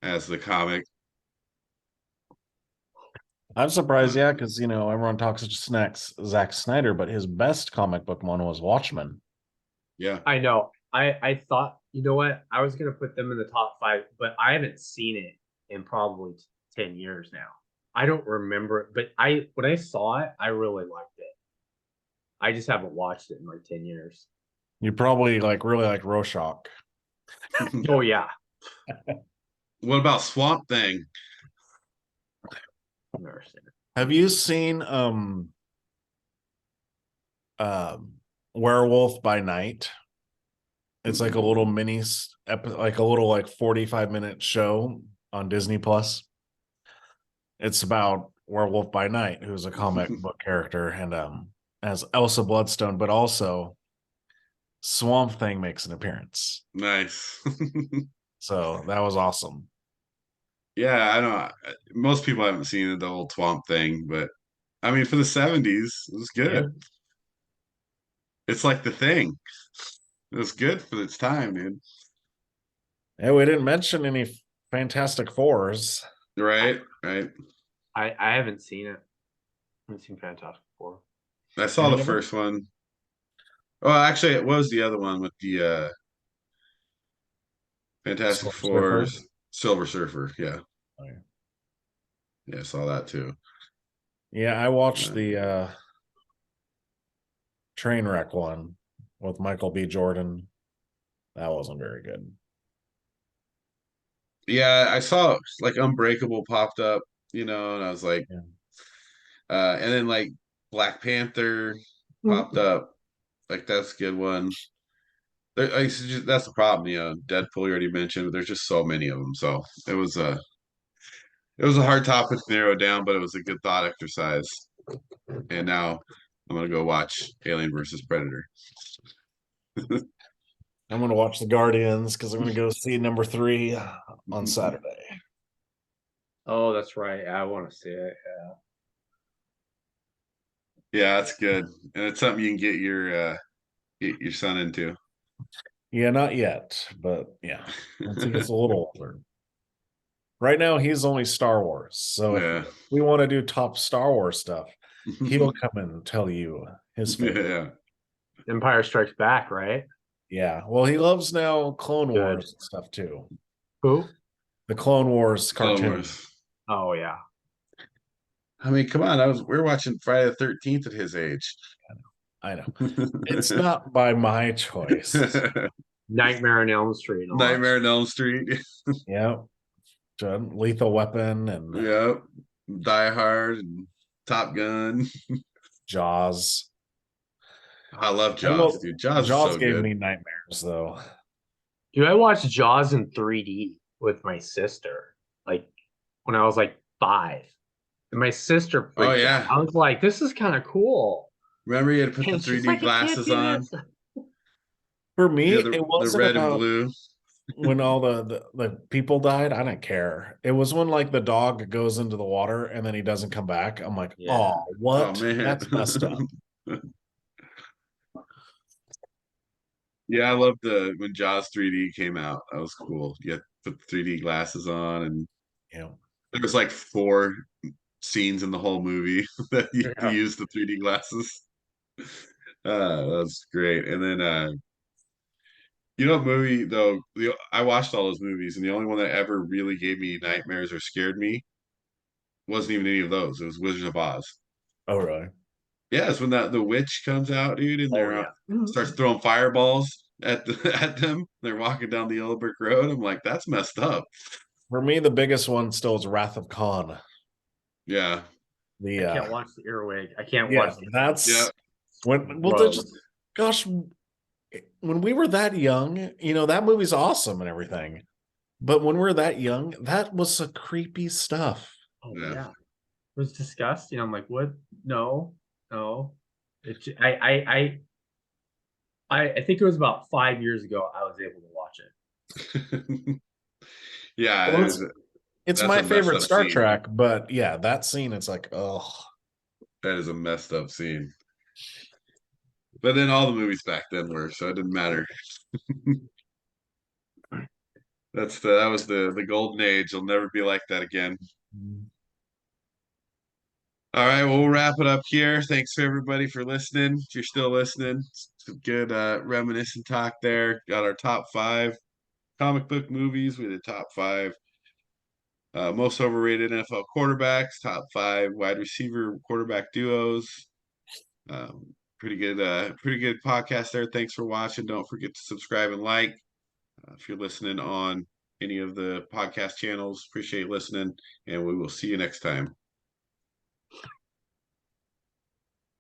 Speaker 1: as the comic.
Speaker 2: I'm surprised, because everyone talks to Zack Snyder, but his best comic book one was Watchmen.
Speaker 1: Yeah,
Speaker 3: I know. I thought, you know what, I was gonna put them in the top 5, but I haven't seen it in probably 10 years now. I don't remember it, but when I saw it, I really liked it. I just haven't watched it in like 10 years.
Speaker 2: You probably really like Rorschach.
Speaker 3: Oh yeah.
Speaker 1: What about Swamp Thing?
Speaker 3: I've never seen it.
Speaker 2: Have you seen Werewolf by Night? It's like a little mini like a little 45-minute show on Disney Plus. It's about Werewolf by Night, who's a comic book character, and as Elsa Bloodstone, but also Swamp Thing makes an appearance.
Speaker 1: Nice.
Speaker 2: So that was awesome.
Speaker 1: Yeah, I don't. Most people haven't seen the old Swamp Thing, but I mean, for the '70s, it was good.
Speaker 2: Yeah.
Speaker 1: It's like the Thing. It was good for its time, dude.
Speaker 2: And we didn't mention any Fantastic Fours.
Speaker 1: Right, right.
Speaker 3: I haven't seen it. I haven't seen Fantastic Four.
Speaker 1: I saw the first one. Oh, actually, it was the other one with the Fantastic
Speaker 2: Silver
Speaker 1: Fours, Silver Surfer. Yeah,
Speaker 2: Oh, yeah.
Speaker 1: yeah, I saw that too.
Speaker 2: Yeah, I watched the Trainwreck one with Michael B. Jordan. That wasn't very good.
Speaker 1: Yeah, I saw like Unbreakable popped up, and I was like,
Speaker 2: Yeah.
Speaker 1: and then like Black Panther popped up. Like that's a good one. That's the problem, Deadpool you already mentioned, but there's just so many of them. So it was a hard topic to narrow down, but it was a good thought exercise. And now I'm gonna go watch Alien versus Predator.
Speaker 2: I'm going to watch The Guardians because I'm going to go see number 3 on Saturday.
Speaker 3: Oh, that's right. I want to see it. Yeah.
Speaker 1: Yeah, that's good, and it's something you can get your son into.
Speaker 2: Yeah, not yet, but yeah, once he gets a little older. Right now, he's only Star Wars. So
Speaker 1: Yeah,
Speaker 2: if we want to do top Star Wars stuff, he'll come and tell you his favorite.
Speaker 1: yeah.
Speaker 3: Empire Strikes Back, right?
Speaker 2: Yeah. Well, he loves now Clone
Speaker 3: Good.
Speaker 2: Wars and stuff too.
Speaker 3: Who?
Speaker 2: The Clone Wars
Speaker 1: Clone
Speaker 2: cartoon.
Speaker 1: Wars.
Speaker 3: Oh yeah.
Speaker 1: I mean, come on. We were watching Friday the 13th at his age.
Speaker 2: I know. It's not by my choice.
Speaker 3: Nightmare on Elm Street. and all that.
Speaker 1: Nightmare on Elm Street.
Speaker 2: Yep. Lethal Weapon and
Speaker 1: Yep. Die Hard and Top Gun.
Speaker 2: Jaws.
Speaker 1: I love Jaws, dude. Jaws is so
Speaker 2: gave
Speaker 1: good.
Speaker 2: me nightmares though.
Speaker 3: Dude, I watched Jaws in 3D with my sister, like when I was like 5. And my sister freaked
Speaker 1: Oh, yeah.
Speaker 3: out. I was like, this is kind of cool.
Speaker 1: Remember you had to put the
Speaker 3: And she's
Speaker 1: 3D
Speaker 3: like, "I can't
Speaker 1: glasses
Speaker 3: do
Speaker 1: on?
Speaker 3: this."
Speaker 2: For me,
Speaker 1: The
Speaker 2: it wasn't
Speaker 1: red and
Speaker 2: about
Speaker 1: blue.
Speaker 2: when all the people died. I didn't care. It was when like the dog goes into the water and then he doesn't come back. I'm like,
Speaker 3: Yeah.
Speaker 2: oh, what?
Speaker 1: Oh, man.
Speaker 2: That's messed up.
Speaker 1: Yeah, I love when Jaws 3D came out. That was cool. You had to put the 3D glasses on, and
Speaker 2: Yeah.
Speaker 1: there was like 4 scenes in the whole movie that you
Speaker 3: Yeah.
Speaker 1: used the 3D glasses. That's great. And then movie though, I watched all those movies, and the only one that ever really gave me nightmares or scared me wasn't even any of those. It was Wizard of Oz.
Speaker 2: Oh, really?
Speaker 1: Yeah, it's when the witch comes out, dude, and
Speaker 3: Oh, yeah.
Speaker 1: starts throwing fireballs at them. They're walking down the yellow brick road. I'm like, that's messed up.
Speaker 2: For me, the biggest one still is Wrath of Khan.
Speaker 1: Yeah.
Speaker 2: The
Speaker 3: I can't watch the earwig. I can't
Speaker 2: yeah,
Speaker 3: watch the
Speaker 2: that's
Speaker 1: Yeah.
Speaker 2: gosh, when we were that young, that movie's awesome and everything. But when we were that young, that was some creepy stuff.
Speaker 3: Oh
Speaker 1: Yeah.
Speaker 3: yeah. It was disgusting. I'm like, what? No. I think it was about 5 years ago I was able to watch it.
Speaker 1: Yeah,
Speaker 2: Well, it's
Speaker 1: that's
Speaker 2: my
Speaker 1: a messed
Speaker 2: favorite
Speaker 1: up
Speaker 2: Star
Speaker 1: scene.
Speaker 2: Trek, but yeah, that scene, it's like, oh,
Speaker 1: That is a messed up scene. But then all the movies back then were, so it didn't matter. That was the golden age. It'll never be like that again. All right, well, we'll wrap it up here. Thanks for everybody for listening. If you're still listening, some good reminiscent talk there. Got our top 5 comic book movies. We did top 5 most overrated NFL quarterbacks, top 5 wide receiver quarterback duos. Pretty good podcast there. Thanks for watching. Don't forget to subscribe and like. If you're listening on any of the podcast channels, appreciate listening, and we will see you next time.